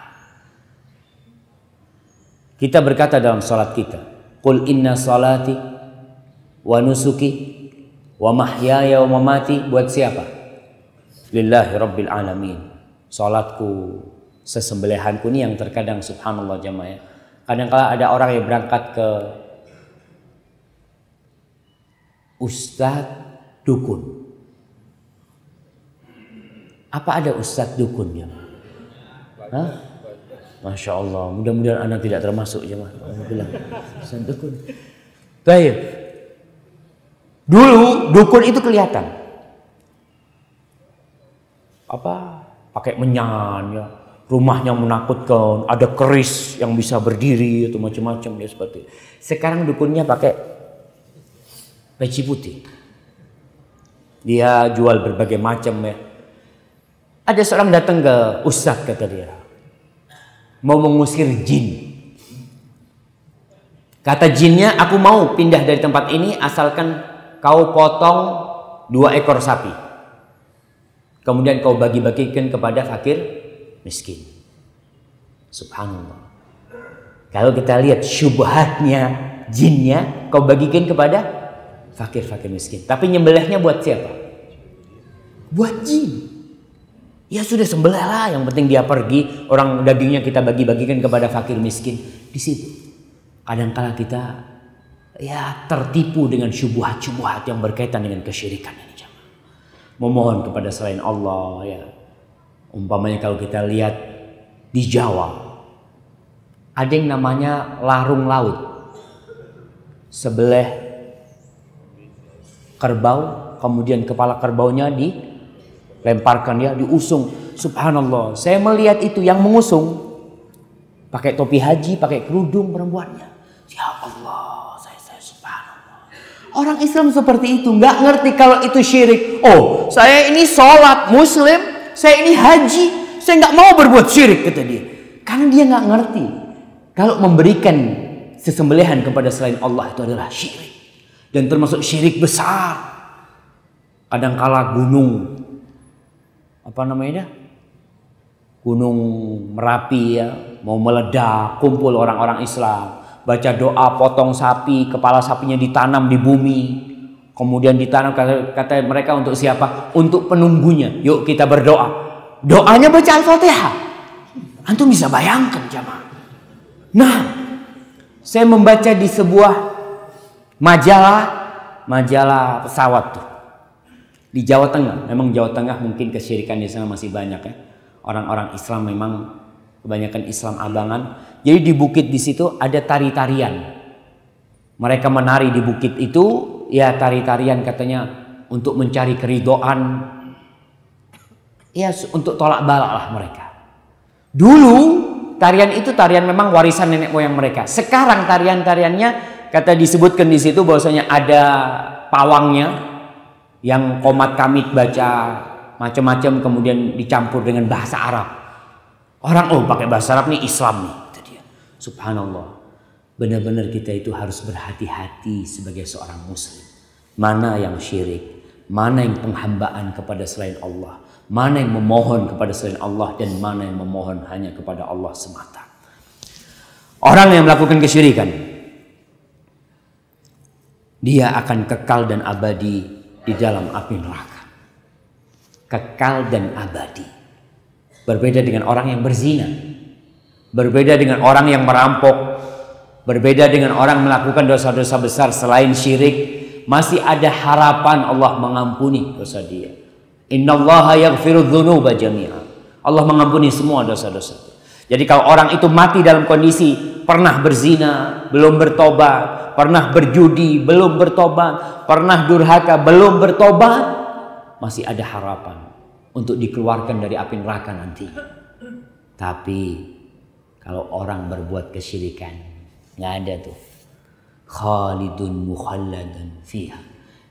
Kita berkata dalam salat kita, qul inna salati wa nusuki wa mahyaya wa mamati, buat siapa? Lillahi rabbil alamin. Salatku, sesembelihanku ini yang terkadang subhanallah jamaah, kadang-kala ada orang yang berangkat ke ustadz dukun. Apa ada ustadz dukun ya? Hah? Masya Allah, mudah-mudahan anak tidak termasuk jemaah. Alhamdulillah. Ustadz dukun. Baik. Dulu dukun itu kelihatan. Apa? Pakai menyan ya. Rumahnya menakutkan, ada keris yang bisa berdiri atau macam-macam ya seperti itu. Sekarang dukunnya pakai peci putih. Dia jual berbagai macam ya. Ada seorang datang ke ustadz, kata dia, mau mengusir jin. Kata jinnya, aku mau pindah dari tempat ini asalkan kau potong 2 ekor sapi. Kemudian kau bagi-bagikan kepada fakir miskin. Subhanallah. Kalau kita lihat syubhatnya jinnya, kau bagikan kepada fakir-fakir miskin. Tapi nyembelihnya buat siapa? Buat jin. Ya sudah sembelih lah, yang penting dia pergi, orang dagingnya kita bagi-bagikan kepada fakir miskin. Di situ kadang-kala kita ya tertipu dengan syubhat-syubhat yang berkaitan dengan kesyirikan ini. Memohon kepada selain Allah, ya. Umpamanya kalau kita lihat di Jawa, ada yang namanya larung laut. Sebelah kerbau, kemudian kepala kerbaunya dilemparkan, ya, diusung. Subhanallah, saya melihat itu yang mengusung pakai topi haji, pakai kerudung perempuannya. Ya Allah, saya subhanallah. Orang Islam seperti itu, nggak ngerti kalau itu syirik. Oh, saya ini sholat muslim, saya ini haji, saya nggak mau berbuat syirik, kata dia. Karena dia nggak ngerti kalau memberikan sesembelihan kepada selain Allah itu adalah syirik, dan termasuk syirik besar. Kadangkala gunung, apa namanya, Gunung Merapi, ya, mau meledak, kumpul orang-orang Islam, baca doa, potong sapi, kepala sapinya ditanam di bumi, kemudian ditanam, kata mereka, untuk siapa? Untuk penunggunya. Yuk kita berdoa. Doanya baca Al-Fatihah. Antum bisa bayangkan, jamaah. Nah, saya membaca di sebuah majalah pesawat tuh di Jawa Tengah. Memang Jawa Tengah mungkin kesyirikan di sana masih banyak, ya. Orang-orang Islam memang kebanyakan Islam abangan. Jadi di bukit di situ ada tari-tarian. Mereka menari di bukit itu, ya, tari-tarian katanya untuk mencari keridhaan, ya, untuk tolak balak lah mereka. Dulu tarian itu tarian memang warisan nenek moyang mereka. Sekarang tarian-tariannya kata disebutkan di situ bahwasanya ada pawangnya yang komat kamit baca macam-macam, kemudian dicampur dengan bahasa Arab. Orang, oh, pakai bahasa Arab nih Islam nih, kata dia. Subhanallah. Benar-benar kita itu harus berhati-hati sebagai seorang muslim. Mana yang syirik, mana yang penghambaan kepada selain Allah, mana yang memohon kepada selain Allah, dan mana yang memohon hanya kepada Allah semata. Orang yang melakukan kesyirikan, dia akan kekal dan abadi di dalam api neraka. Kekal dan abadi. Berbeda dengan orang yang berzina, berbeda dengan orang yang merampok, berbeda dengan orang melakukan dosa-dosa besar selain syirik. Masih ada harapan Allah mengampuni dosa dia. Innallaha yaghfiru dzunuba jami'a. Allah mengampuni semua dosa-dosa. Jadi kalau orang itu mati dalam kondisi pernah berzina, belum bertobat, pernah berjudi, belum bertobat, pernah durhaka, belum bertobat, masih ada harapan untuk dikeluarkan dari api neraka nanti. Tapi kalau orang berbuat kesyirikan, nggak ada tuh. Khalidun mukhalladan fiha.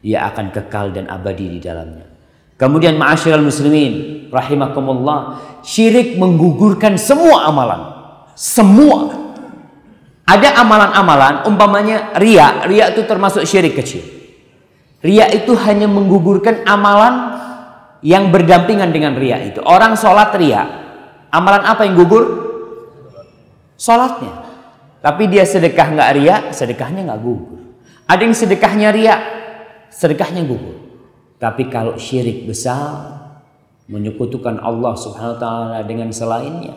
Dia akan kekal dan abadi di dalamnya. Kemudian ma'asyiral muslimin rahimakumullah, syirik menggugurkan semua amalan. Semua. Ada amalan-amalan, umpamanya riya. Riya itu termasuk syirik kecil. Riya itu hanya menggugurkan amalan yang berdampingan dengan riya itu. Orang sholat riya, amalan apa yang gugur? Sholatnya. Tapi dia sedekah nggak riya, sedekahnya nggak gugur. Ada yang sedekahnya riya, sedekahnya gugur. Tapi kalau syirik besar, menyekutukan Allah subhanahu wa ta'ala dengan selainnya,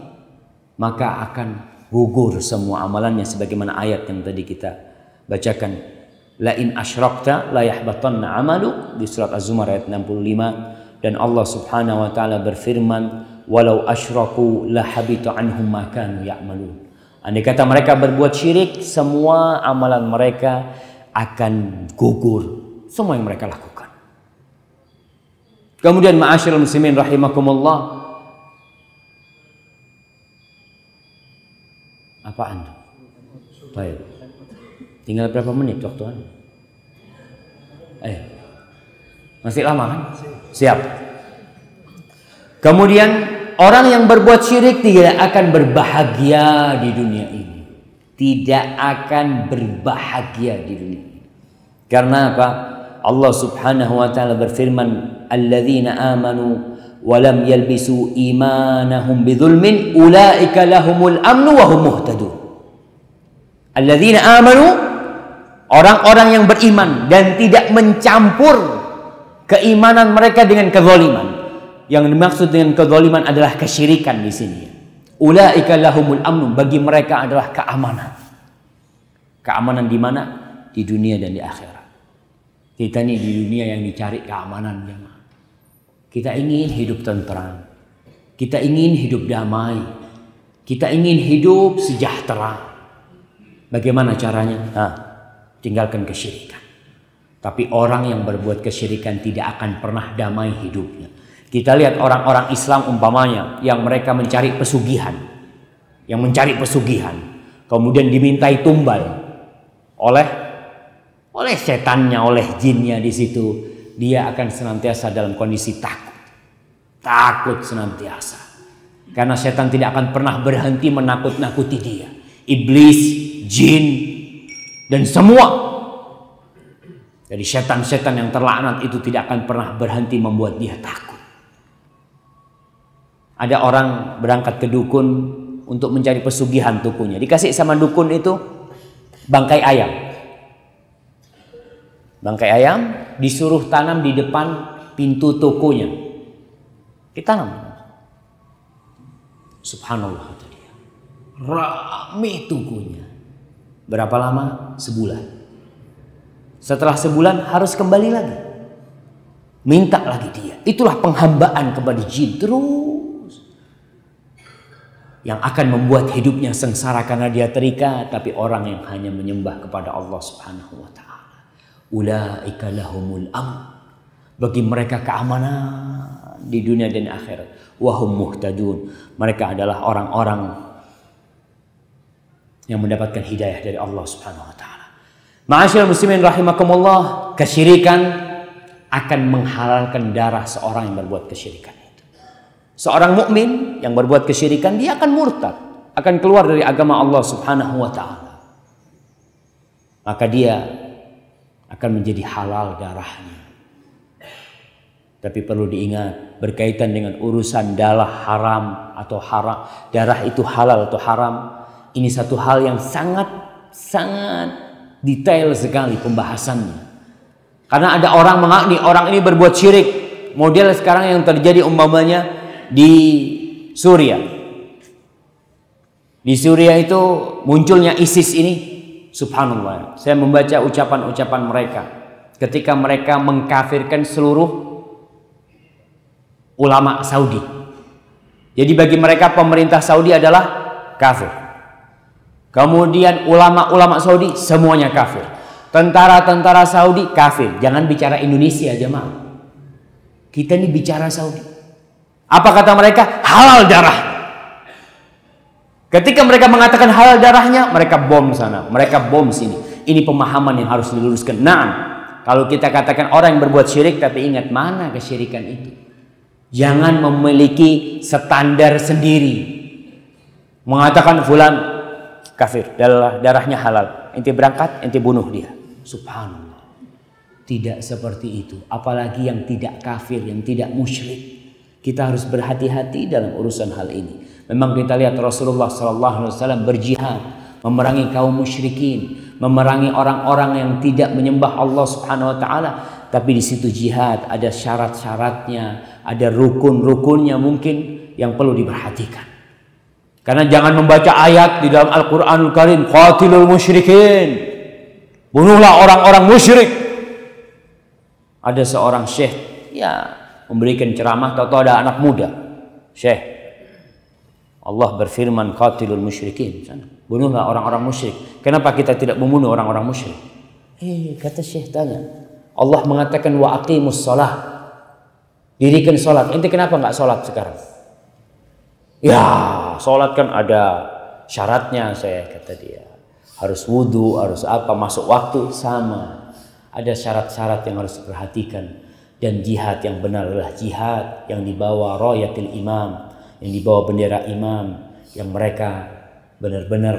maka akan gugur semua amalannya, sebagaimana ayat yang tadi kita bacakan. La in asyrakta la yahbatanna amaluk, di surat Az-Zumar ayat 65. Dan Allah subhanahu wa ta'ala berfirman, walau asyraku la habita anhum ma kanu ya'malun. Andai kata mereka berbuat syirik, semua amalan mereka akan gugur, semua yang mereka lakukan. Kemudian ma'asyiral muslimin rahimakumullah, apaan? Baik. Tinggal berapa menit waktu Anda? Masih lama kan? Siap. Kemudian orang yang berbuat syirik tidak akan berbahagia di dunia ini. Tidak akan berbahagia di dunia ini. Karena apa? Allah Subhanahu wa taala berfirman, "Alladzina amanu wa lam yalbisu imanahum bidzulmin ulaika lahumul amnu wa hum muhtadun." Alladzina amanu, orang-orang yang beriman dan tidak mencampur keimanan mereka dengan kezaliman. Yang dimaksud dengan kezaliman adalah kesyirikan di sini. Ulaika lahumul amnu, bagi mereka adalah keamanan. Keamanan di mana? Di dunia dan di akhirat. Kita nih di dunia yang dicari keamanan, jemaah. Kita ingin hidup tentram. Kita ingin hidup damai. Kita ingin hidup sejahtera. Bagaimana caranya? Tinggalkan kesyirikan. Tapi orang yang berbuat kesyirikan tidak akan pernah damai hidupnya. Kita lihat orang-orang Islam umpamanya yang mereka mencari pesugihan. Yang mencari pesugihan. Kemudian dimintai tumbal oleh setannya, oleh jinnya di situ. Dia akan senantiasa dalam kondisi takut. Takut senantiasa. Karena setan tidak akan pernah berhenti menakut-nakuti dia. Iblis, jin, dan semua. Jadi setan-setan yang terlaknat itu tidak akan pernah berhenti membuat dia takut. Ada orang berangkat ke dukun untuk mencari pesugihan tokonya. Dikasih sama dukun itu bangkai ayam. Bangkai ayam disuruh tanam di depan pintu tokonya. Ditanam. Subhanallah. Rame tokonya. Berapa lama? Sebulan. Setelah sebulan harus kembali lagi. Minta lagi dia. Itulah penghambaan kepada jin terus. Yang akan membuat hidupnya sengsara karena dia terikat. Tapi orang yang hanya menyembah kepada Allah Subhanahu wa ta'ala. Ulaika lahumul amn. Bagi mereka keamanan di dunia dan akhirat. Wahum muhtadun. Mereka adalah orang-orang yang mendapatkan hidayah dari Allah Subhanahu wa ta'ala. Ma'asyiral muslimin rahimakumullah, kesyirikan akan menghalalkan darah seorang yang berbuat kesyirikan itu. Seorang mukmin yang berbuat kesyirikan, dia akan murtad, akan keluar dari agama Allah Subhanahu wa ta'ala. Maka dia akan menjadi halal darahnya. Tapi perlu diingat, berkaitan dengan urusan darah haram atau haram, darah itu halal atau haram, ini satu hal yang sangat detail sekali pembahasannya. Karena ada orang mengakni orang ini berbuat syirik. Model sekarang yang terjadi umpamanya di Suriah. Di Suriah itu munculnya ISIS ini. Subhanallah. Saya membaca ucapan-ucapan mereka. Ketika mereka mengkafirkan seluruh ulama Saudi. Jadi bagi mereka pemerintah Saudi adalah kafir. Kemudian ulama-ulama Saudi semuanya kafir. Tentara-tentara Saudi kafir. Jangan bicara Indonesia jemaah. Kita ini bicara Saudi. Apa kata mereka? Halal darah. Ketika mereka mengatakan halal darahnya, mereka bom sana, mereka bom sini. Ini pemahaman yang harus diluruskan. Nah, kalau kita katakan orang yang berbuat syirik, tapi ingat mana kesyirikan itu. Jangan memiliki standar sendiri. Mengatakan fulan kafir, darahnya halal. Ente berangkat, ente bunuh dia. Subhanallah. Tidak seperti itu. Apalagi yang tidak kafir, yang tidak musyrik. Kita harus berhati-hati dalam urusan hal ini. Memang kita lihat Rasulullah SAW berjihad, memerangi kaum musyrikin, memerangi orang-orang yang tidak menyembah Allah Subhanahu Wa Taala. Tapi di situ jihad ada syarat-syaratnya, ada rukun-rukunnya mungkin yang perlu diperhatikan. Karena jangan membaca ayat di dalam Al-Quranul Karim, qatilul musyrikin, bunuhlah orang-orang musyrik. Ada seorang syekh, ya memberikan ceramah, tahu-tahu ada anak muda, syekh, Allah berfirman qatilul musyrikin, bunuhlah orang-orang musyrik. Kenapa kita tidak membunuh orang-orang musyrik? Kata syekh tanya, Allah mengatakan wa aqimus shalah, dirikan salat. Ente kenapa nggak salat sekarang? Ya, sholat kan ada syaratnya, saya kata dia. Harus wudhu, harus apa, masuk waktu, sama. Ada syarat-syarat yang harus diperhatikan. Dan jihad yang benar adalah jihad yang dibawa rayatil imam, yang dibawa bendera imam, yang mereka benar-benar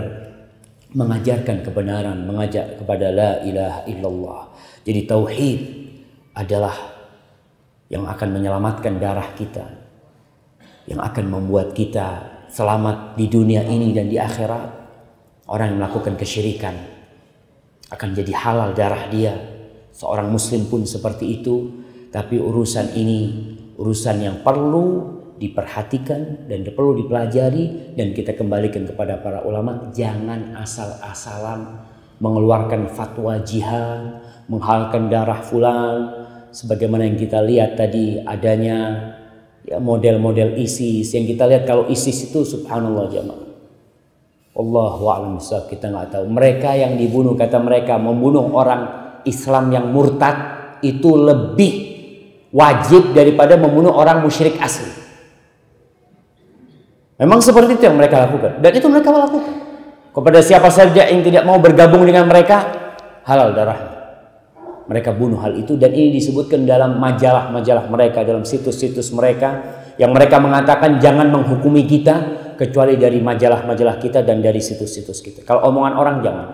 mengajarkan kebenaran, mengajak kepada la ilaha illallah. Jadi tauhid adalah yang akan menyelamatkan darah kita, yang akan membuat kita selamat di dunia ini dan di akhirat. Orang yang melakukan kesyirikan akan jadi halal darah dia. Seorang muslim pun seperti itu. Tapi urusan ini urusan yang perlu diperhatikan dan perlu dipelajari, dan kita kembalikan kepada para ulama. Jangan asal-asalan mengeluarkan fatwa jihad, menghalalkan darah fulan, sebagaimana yang kita lihat tadi adanya ya model-model ISIS. Yang kita lihat kalau ISIS itu subhanallah jamaah, Allahu a'lam bishawab, kita nggak tahu. Mereka yang dibunuh, kata mereka, membunuh orang Islam yang murtad itu lebih wajib daripada membunuh orang musyrik asli. Memang seperti itu yang mereka lakukan, dan itu mereka lakukan kepada siapa saja yang tidak mau bergabung dengan mereka, halal darahnya. Mereka bunuh hal itu, dan ini disebutkan dalam majalah-majalah mereka, dalam situs-situs mereka, yang mereka mengatakan jangan menghukumi kita kecuali dari majalah-majalah kita dan dari situs-situs kita. Kalau omongan orang jangan.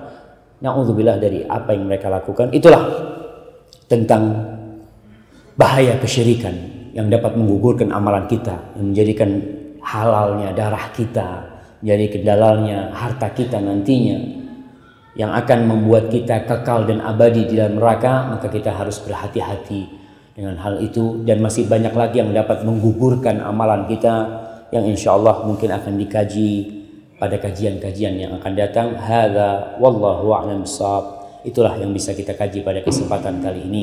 Na'udzubillah dari apa yang mereka lakukan. Itulah tentang bahaya kesyirikan yang dapat menggugurkan amalan kita, yang menjadikan halalnya darah kita, menjadi dalalnya harta kita nantinya, yang akan membuat kita kekal dan abadi di dalam neraka. Maka kita harus berhati-hati dengan hal itu, dan masih banyak lagi yang dapat menggugurkan amalan kita, yang insya Allah mungkin akan dikaji pada kajian-kajian yang akan datang. Hadza wallahu a'lam bishawab. Itulah yang bisa kita kaji pada kesempatan kali ini.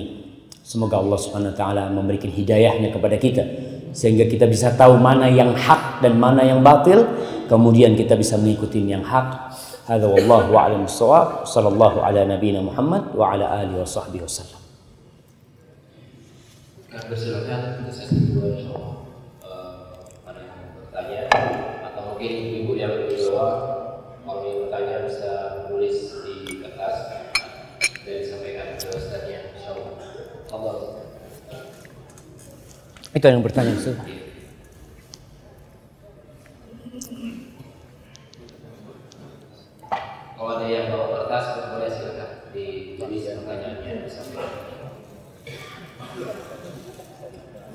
Semoga Allah Subhanahu wa taala memberikan hidayahnya kepada kita sehingga kita bisa tahu mana yang hak dan mana yang batil, kemudian kita bisa mengikuti yang hak. Hadza wallahu a'lam bishawab. Sallallahu ala nabiyina Muhammad wa ala alihi washabbihi wasallam. Persilakan untuk sesi kedua insyaallah. Atau mungkin ibu yang berdua kalau ingin bertanya bisa tulis di kertas dan disampaikan ke ustaznya insyaallah. Allah. Itu yang bertanya Ustaz. Kalau ada yang bawa kertas boleh silakan ditulis pertanyaannya disampaikan.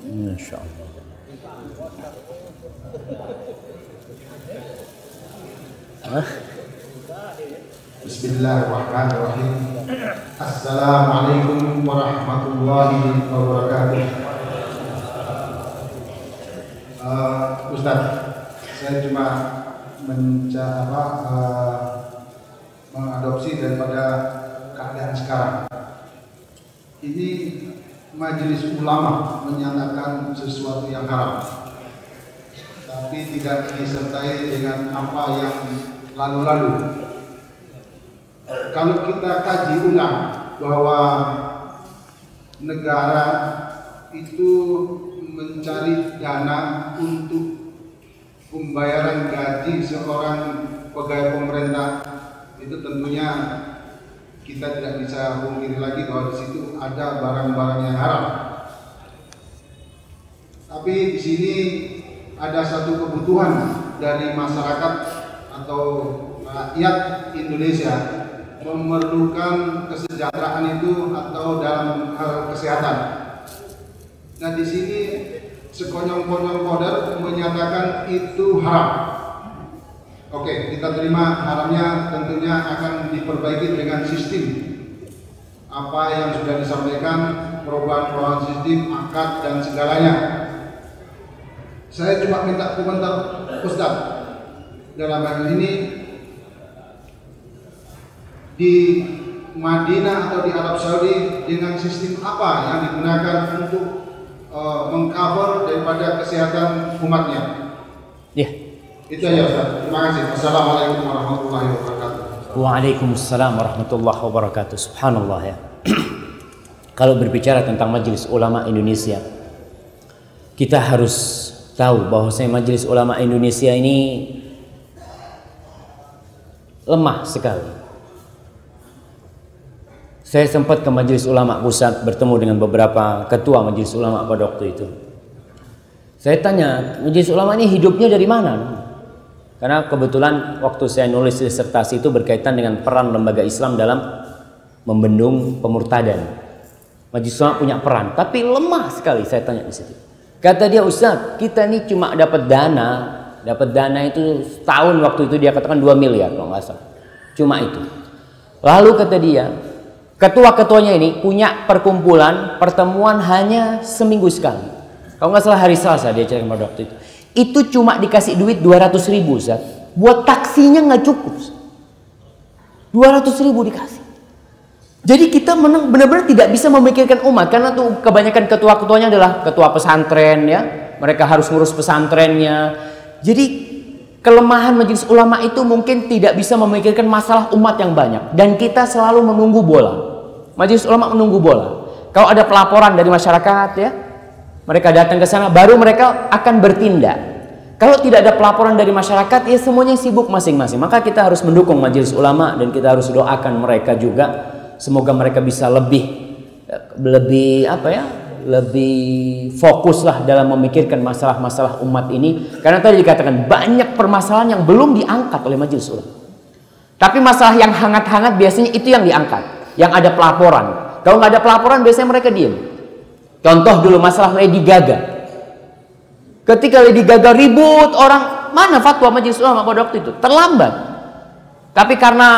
Insyaallah. Bismillahirrahmanirrahim. Assalamualaikum warahmatullahi wabarakatuh. Ustaz, saya cuma mengadopsi daripada keadaan sekarang. Ini majelis ulama menyatakan sesuatu yang haram, tapi tidak disertai dengan apa yang lalu-lalu. Kalau kita kaji ulang bahwa negara itu mencari dana untuk pembayaran gaji seorang pegawai pemerintah, itu tentunya kita tidak bisa pungkiri lagi bahwa di situ ada barang-barang yang haram. Tapi di sini ada satu kebutuhan dari masyarakat atau rakyat Indonesia, memerlukan kesejahteraan itu atau dalam hal kesehatan. Nah, di sini sekonyong-konyong koder menyatakan itu haram. Oke, kita terima haramnya, tentunya akan diperbaiki dengan sistem apa yang sudah disampaikan, perubahan sistem, akad dan segalanya. Saya cuma minta komentar Ustaz dalam hal ini. Di Madinah atau di Arab Saudi dengan sistem apa yang digunakan untuk mengcover daripada kesehatan umatnya? Ya. Itu aja Ustaz. Terima kasih. Assalamualaikum warahmatullahi wabarakatuh. Waalaikumsalam warahmatullahi wabarakatuh. Subhanallah ya. Kalau berbicara tentang Majelis Ulama Indonesia, kita harus tahu bahwasanya Majelis Ulama Indonesia ini lemah sekali. Saya sempat ke Majelis Ulama Pusat, bertemu dengan beberapa ketua Majelis Ulama pada waktu itu. Saya tanya, Majelis Ulama ini hidupnya dari mana? Karena kebetulan waktu saya nulis disertasi itu berkaitan dengan peran lembaga Islam dalam membendung pemurtadan. Majelis ulama punya peran, tapi lemah sekali. Saya tanya di situ. Kata dia, Ustaz, kita ini cuma dapat dana itu setahun waktu itu dia katakan 2 miliar kalau nggak salah. Cuma itu. Lalu kata dia, ketua-ketuanya ini punya pertemuan hanya seminggu sekali. Kalau nggak salah hari Selasa dia cerita pada waktu itu. Itu cuma dikasih duit 200.000, Ustaz. Buat taksinya nggak cukup. 200.000 dikasih. Jadi kita benar-benar tidak bisa memikirkan umat, karena tuh kebanyakan ketua-ketuanya adalah ketua pesantren ya. Mereka harus ngurus pesantrennya. Jadi kelemahan majelis ulama itu mungkin tidak bisa memikirkan masalah umat yang banyak, dan kita selalu menunggu bola. Majelis ulama menunggu bola. Kalau ada pelaporan dari masyarakat ya, mereka datang ke sana baru mereka akan bertindak. Kalau tidak ada pelaporan dari masyarakat ya semuanya sibuk masing-masing. Maka kita harus mendukung majelis ulama dan kita harus doakan mereka juga. Semoga mereka bisa lebih fokuslah dalam memikirkan masalah-masalah umat ini. Karena tadi dikatakan banyak permasalahan yang belum diangkat oleh majelis ulama. Tapi masalah yang hangat-hangat biasanya itu yang diangkat, yang ada pelaporan. Kalau nggak ada pelaporan biasanya mereka diam. Contoh dulu masalah Lady Gaga. Ketika Lady Gaga ribut, orang mana fatwa majelis ulama pada waktu itu? Terlambat. Tapi karena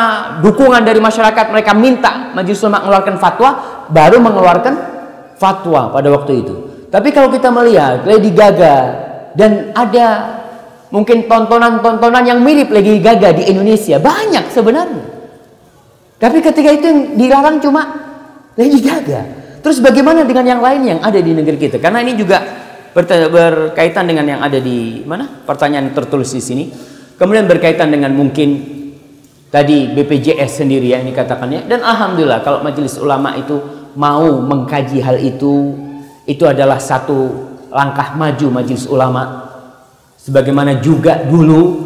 dukungan dari masyarakat, mereka minta majelis ulama mengeluarkan fatwa, baru mengeluarkan fatwa pada waktu itu. Tapi kalau kita melihat Lady Gaga dan ada mungkin tontonan-tontonan yang mirip Lady Gaga di Indonesia banyak sebenarnya. Tapi ketika itu yang dilarang cuma Lady Gaga. Terus bagaimana dengan yang lain yang ada di negeri kita? Karena ini juga berkaitan dengan yang ada di mana? Pertanyaan tertulis di sini. Kemudian berkaitan dengan mungkin tadi BPJS sendiri ya ini katakannya. Dan alhamdulillah kalau majelis ulama itu mau mengkaji hal itu adalah satu langkah maju majelis ulama. Sebagaimana juga dulu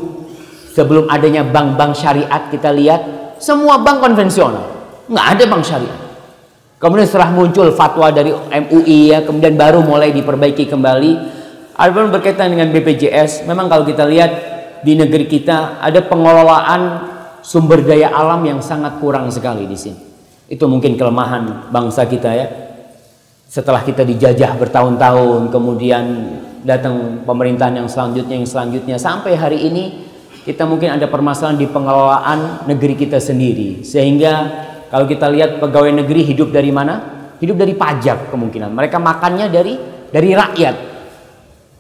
sebelum adanya bank-bank syariat, kita lihat semua bank konvensional, nggak ada bank syariat. Kemudian setelah muncul fatwa dari MUI ya, kemudian baru mulai diperbaiki kembali. Adapun berkaitan dengan BPJS, memang kalau kita lihat di negeri kita ada pengelolaan sumber daya alam yang sangat kurang sekali di sini. Itu mungkin kelemahan bangsa kita ya. Setelah kita dijajah bertahun-tahun, kemudian datang pemerintahan yang selanjutnya sampai hari ini kita mungkin ada permasalahan di pengelolaan negeri kita sendiri. Sehingga kalau kita lihat pegawai negeri hidup dari mana? Hidup dari pajak kemungkinan. Mereka makannya dari rakyat.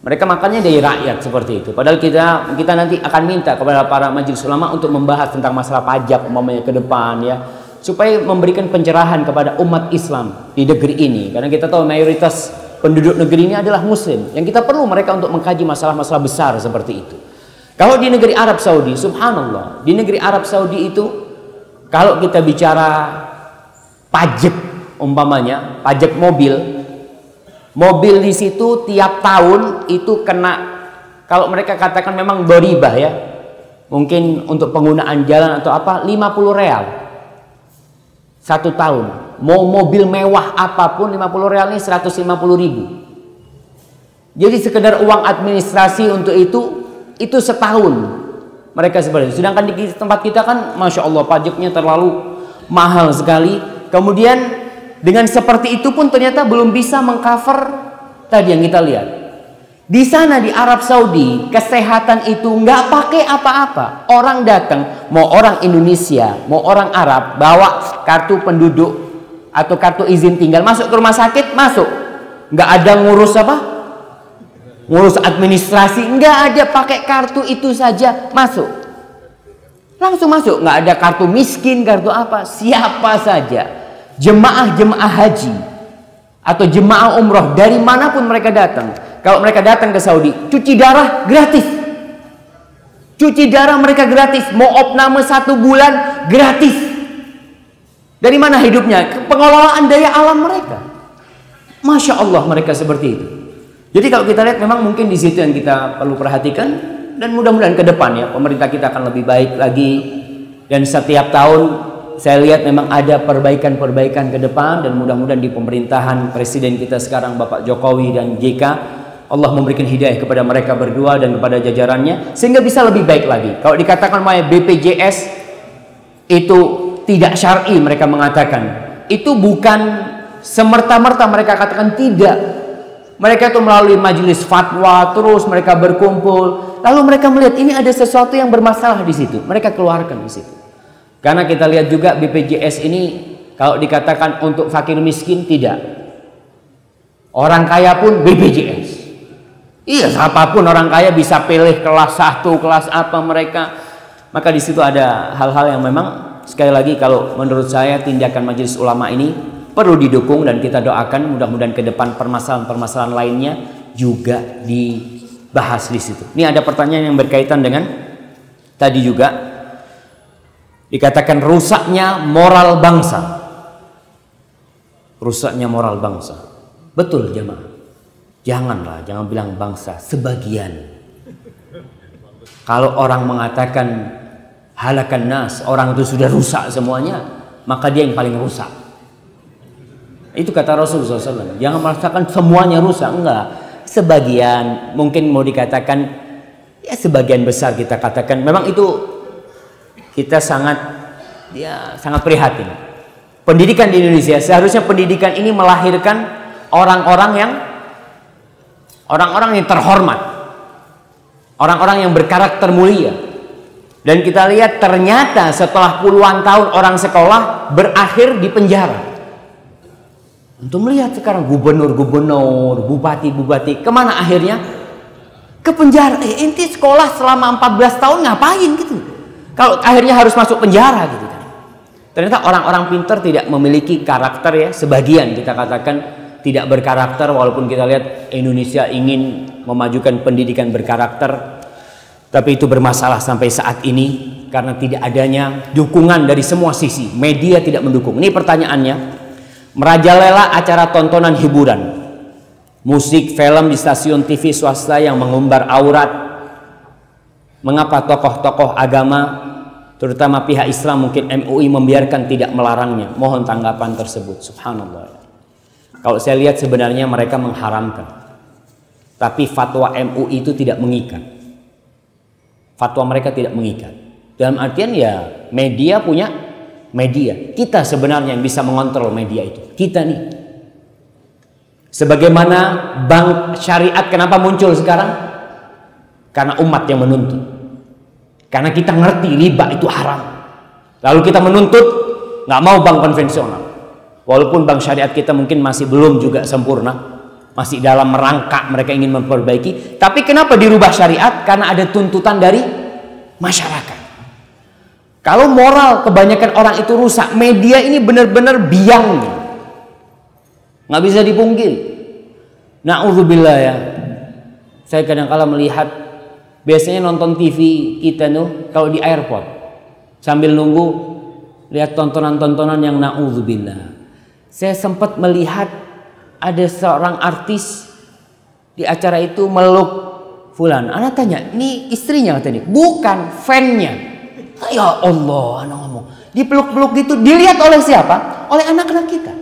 Mereka makannya dari rakyat seperti itu. Padahal kita nanti akan minta kepada para majelis ulama untuk membahas tentang masalah pajak umpamanya ke depan ya, supaya memberikan pencerahan kepada umat Islam di negeri ini. Karena kita tahu mayoritas penduduk negeri ini adalah muslim. Yang kita perlu mereka untuk mengkaji masalah-masalah besar seperti itu. Kalau di negeri Arab Saudi, subhanallah, di negeri Arab Saudi itu kalau kita bicara pajak umpamanya, pajak mobil di situ tiap tahun itu kena, kalau mereka katakan memang doribah ya, mungkin untuk penggunaan jalan atau apa, 50 real 1 tahun. Mau mobil mewah apapun 50 real ini 150.000. Jadi sekedar uang administrasi untuk itu setahun mereka seperti itu. Sedangkan di tempat kita kan Masya Allah pajaknya terlalu mahal sekali. Kemudian dengan seperti itu pun ternyata belum bisa mengcover tadi yang kita lihat. Di sana di Arab Saudi kesehatan itu nggak pakai apa-apa. Orang datang, mau orang Indonesia, mau orang Arab, bawa kartu penduduk atau kartu izin tinggal, masuk ke rumah sakit, masuk. Nggak ada ngurus apa? Ngurus administrasi, nggak ada, pakai kartu itu saja masuk. Langsung masuk, nggak ada kartu miskin, kartu apa, siapa saja. Jemaah haji atau jemaah umroh dari manapun mereka datang, kalau mereka datang ke Saudi, cuci darah gratis. Cuci darah mereka gratis. Mau opname 1 bulan gratis. Dari mana hidupnya? Pengelolaan daya alam mereka. Masya Allah mereka seperti itu. Jadi kalau kita lihat memang mungkin di situ yang kita perlu perhatikan, dan mudah-mudahan ke depan ya pemerintah kita akan lebih baik lagi, dan setiap tahun saya lihat memang ada perbaikan-perbaikan ke depan, dan mudah-mudahan di pemerintahan presiden kita sekarang Bapak Jokowi dan JK, Allah memberikan hidayah kepada mereka berdua dan kepada jajarannya sehingga bisa lebih baik lagi. Kalau dikatakan BPJS itu tidak syar'i, mereka mengatakan itu bukan semerta-merta mereka katakan tidak. Mereka itu melalui majelis fatwa, terus mereka berkumpul, lalu mereka melihat ini ada sesuatu yang bermasalah di situ, mereka keluarkan di situ. Karena kita lihat juga BPJS ini kalau dikatakan untuk fakir miskin tidak. Orang kaya pun BPJS. Iya, siapapun orang kaya bisa pilih kelas 1, kelas apa mereka. Maka di situ ada hal-hal yang memang sekali lagi kalau menurut saya tindakan majelis ulama ini perlu didukung dan kita doakan mudah-mudahan ke depan permasalahan-permasalahan lainnya juga dibahas di situ. Ini ada pertanyaan yang berkaitan dengan tadi juga dikatakan rusaknya moral bangsa. Rusaknya moral bangsa. Betul jemaah. Janganlah, jangan bilang bangsa, sebagian. Kalau orang mengatakan halakan nas, orang itu sudah rusak semuanya, maka dia yang paling rusak. Itu kata Rasulullah SAW. Jangan merasakan semuanya rusak, enggak. Sebagian, mungkin mau dikatakan, ya sebagian besar kita katakan. Memang itu kita sangat prihatin. Pendidikan di Indonesia, seharusnya pendidikan ini melahirkan orang-orang yang terhormat, orang-orang yang berkarakter mulia. Dan kita lihat ternyata setelah puluhan tahun orang sekolah berakhir di penjara. Untuk melihat sekarang gubernur-gubernur, bupati-bupati, kemana akhirnya? Ke penjara. Inti sekolah selama 14 tahun ngapain gitu? Kalau akhirnya harus masuk penjara gitu kan. Ternyata orang-orang pintar tidak memiliki karakter ya, sebagian kita katakan tidak berkarakter, walaupun kita lihat Indonesia ingin memajukan pendidikan berkarakter, tapi itu bermasalah sampai saat ini karena tidak adanya dukungan dari semua sisi. Media tidak mendukung. Ini pertanyaannya, merajalela acara tontonan hiburan, musik, film di stasiun TV swasta yang mengumbar aurat. Mengapa tokoh-tokoh agama, terutama pihak Islam mungkin MUI membiarkan tidak melarangnya? Mohon tanggapan tersebut. Subhanallah. Kalau saya lihat sebenarnya mereka mengharamkan, tapi fatwa MUI itu tidak mengikat. Fatwa mereka tidak mengikat. Dalam artian ya media punya media. Kita sebenarnya yang bisa mengontrol media itu. Kita nih. Sebagaimana bank syariat kenapa muncul sekarang? Karena umat yang menuntut. Karena kita ngerti riba itu haram. Lalu kita menuntut nggak mau bank konvensional. Walaupun bank syariat kita mungkin masih belum juga sempurna, masih dalam merangkak, mereka ingin memperbaiki. Tapi kenapa dirubah syariat? Karena ada tuntutan dari masyarakat. Kalau moral kebanyakan orang itu rusak, media ini benar-benar biang, nggak bisa dipungkiri. Na'udzubillah ya. Saya kadang-kala melihat, biasanya nonton TV kita tuh kalau di airport sambil nunggu lihat tontonan-tontonan yang na'udzubillah. Saya sempat melihat ada seorang artis di acara itu meluk fulan. Anak tanya, ini istrinya katanya? Bukan, fan-nya. Ya Allah, anak ngomong. Dipeluk-peluk gitu, dilihat oleh siapa? Oleh anak-anak kita.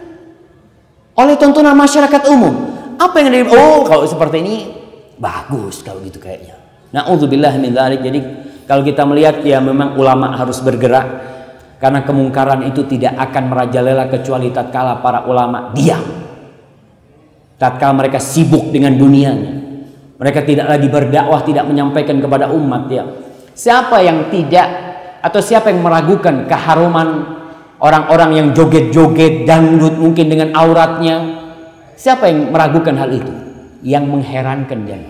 Oleh tontonan masyarakat umum. Apa yang dari? Oh, kalau seperti ini bagus kalau gitu kayaknya. Na'udzubillah min dzalik. Jadi kalau kita melihat ya memang ulama harus bergerak. Karena kemungkaran itu tidak akan merajalela kecuali tatkala para ulama diam. Tatkala mereka sibuk dengan dunianya. Mereka tidak lagi berdakwah, tidak menyampaikan kepada umat ya. Siapa yang tidak atau siapa yang meragukan keharuman orang-orang yang joget-joget dangdut mungkin dengan auratnya? Siapa yang meragukan hal itu? Yang mengherankan dia.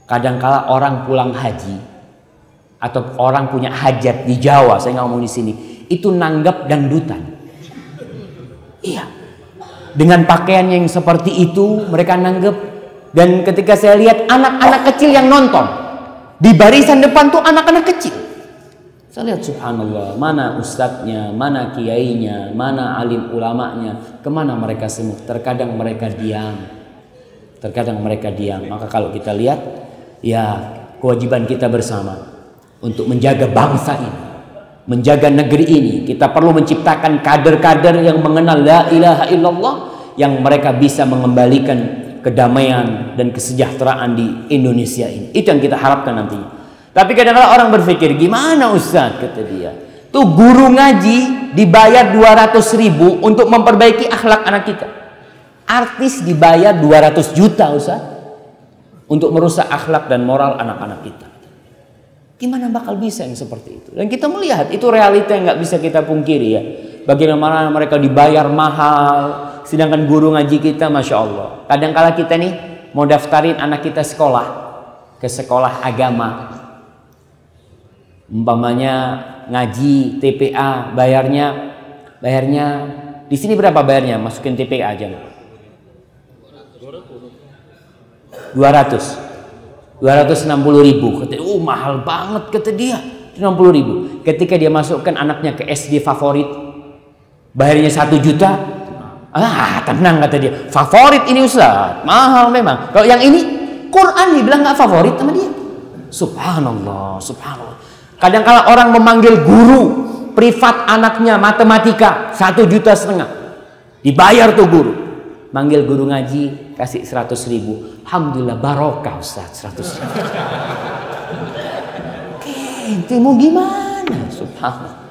Kadangkala orang pulang haji atau orang punya hajat di Jawa, saya nggak ngomong di sini, itu nanggap dangdutan. Iya, dengan pakaian yang seperti itu mereka nanggap. Dan ketika saya lihat anak-anak kecil yang nonton di barisan depan tuh anak-anak kecil, saya lihat subhanallah, mana ustadznya, mana kiainya, mana alim ulamanya, kemana mereka semua? Terkadang mereka diam, terkadang mereka diam. Maka kalau kita lihat, ya kewajiban kita bersama untuk menjaga bangsa ini, menjaga negeri ini. Kita perlu menciptakan kader-kader yang mengenal la ilaha illallah, yang mereka bisa mengembalikan kedamaian dan kesejahteraan di Indonesia ini. Itu yang kita harapkan nantinya. Tapi kadang-kadang orang berpikir, gimana Ustaz, kata dia, Tuh guru ngaji dibayar 200.000 untuk memperbaiki akhlak anak kita. Artis dibayar 200 juta Ustaz untuk merusak akhlak dan moral anak-anak kita. Gimana bakal bisa yang seperti itu? Dan kita melihat itu realita yang nggak bisa kita pungkiri ya. Bagaimana mereka dibayar mahal, sedangkan guru ngaji kita, masya Allah. Kadang-kala kita nih mau daftarin anak kita sekolah ke sekolah agama, umpamanya ngaji TPA, bayarnya di sini berapa bayarnya? Masukin TPA aja. 260.000. Kata, mahal banget kata dia. 60.000. Ketika dia masukkan anaknya ke SD favorit, bayarnya 1 juta. Tenang kata dia. Favorit ini Ustaz, mahal memang. Kalau yang ini Quran dibilang nggak favorit sama dia. Subhanallah, subhanallah. Kadang-kala orang memanggil guru privat anaknya matematika 1,5 juta. Dibayar tuh guru. Manggil guru ngaji kasih 100.000. Alhamdulillah barokah Ustaz, 100.000. Oke, mau gimana? Subhanallah.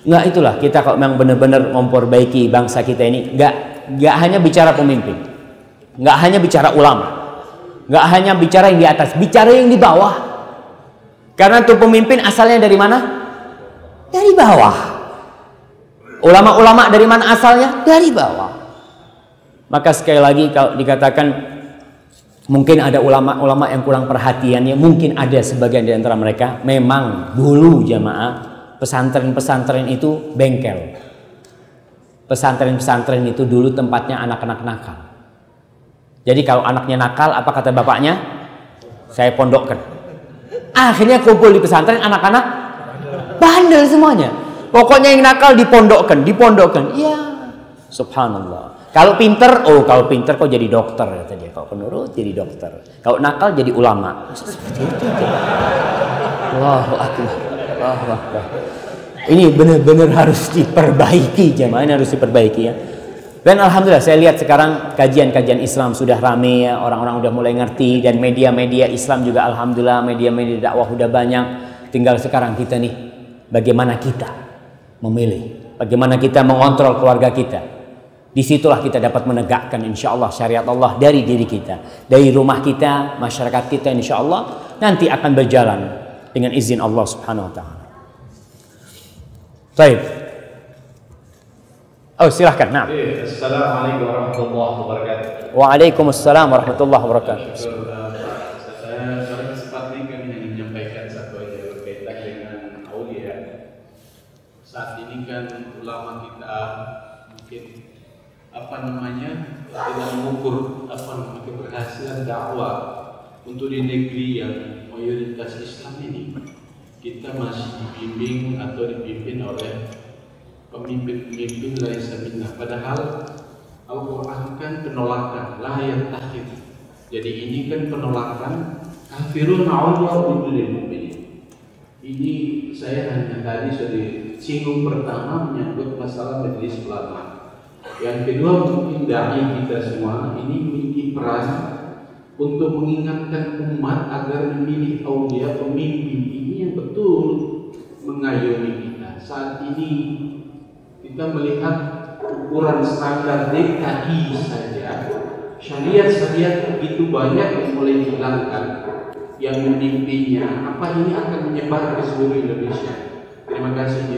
Nggak, itulah kita kalau memang benar-benar memperbaiki bangsa kita ini, nggak hanya bicara pemimpin, nggak hanya bicara ulama, nggak hanya bicara yang di atas, bicara yang di bawah. Karena tuh pemimpin asalnya dari mana? Dari bawah. Ulama-ulama dari mana asalnya? Dari bawah. Maka sekali lagi kalau dikatakan mungkin ada ulama-ulama yang kurang perhatian, ya mungkin ada sebagian di antara mereka. Memang dulu jamaah pesantren-pesantren itu bengkel. Pesantren-pesantren itu dulu tempatnya anak-anak nakal. Jadi kalau anaknya nakal, apa kata bapaknya? Saya pondokkan. Akhirnya kumpul di pesantren anak-anak bandel semuanya. Pokoknya yang nakal dipondokkan. Iya, subhanallah. Kalau pinter, kalau pinter kok jadi dokter kata dia. Kalau penurut jadi dokter. Kalau nakal jadi ulama. Seperti itu. Allahu akbar. Allahu akbar. Ini benar-benar harus diperbaiki, jemaah, ini harus diperbaiki ya. Dan alhamdulillah saya lihat sekarang kajian-kajian Islam sudah rame ya, orang-orang udah mulai ngerti, dan media-media Islam juga alhamdulillah, media-media dakwah udah banyak. Tinggal sekarang kita nih, bagaimana kita memilih, bagaimana kita mengontrol keluarga kita. Disitulah kita dapat menegakkan insya Allah syariat Allah dari diri kita, dari rumah kita, masyarakat kita, insya Allah nanti akan berjalan dengan izin Allah Subhanahu Wa Taala. Baik. Oh silahkan. Nah. Assalamualaikum warahmatullahi wabarakatuh. Waalaikumsalam warahmatullahi wabarakatuh. Saya pada kesempatan ini kami ingin menyampaikan satu aja berkaitan dengan aulia. Saat ini kan ulama kita mungkin tidak mengukur keberhasilan dakwah untuk di negeri yang mayoritas Islam ini. Kita masih dibimbing atau dipimpin oleh pemimpin-pemimpin laisa minna. Padahal Al-Quran kan penolakan, la yattakhid. Jadi ini kan penolakan kafirun a'udhu lil mu'minin. Ini saya hanya tadi sudah singgung pertama menyangkut masalah majelis ulama. Yang kedua mungkin dai kita semua ini memiliki peran untuk mengingatkan umat agar memilih aulia pemimpin ini yang betul mengayomi kita. Saat ini kita melihat ukuran standar DKI saja, syariat-syariat begitu banyak yang mulai dihilangkan, yang memimpinnya. Apa ini akan menyebar ke seluruh Indonesia? Terima kasih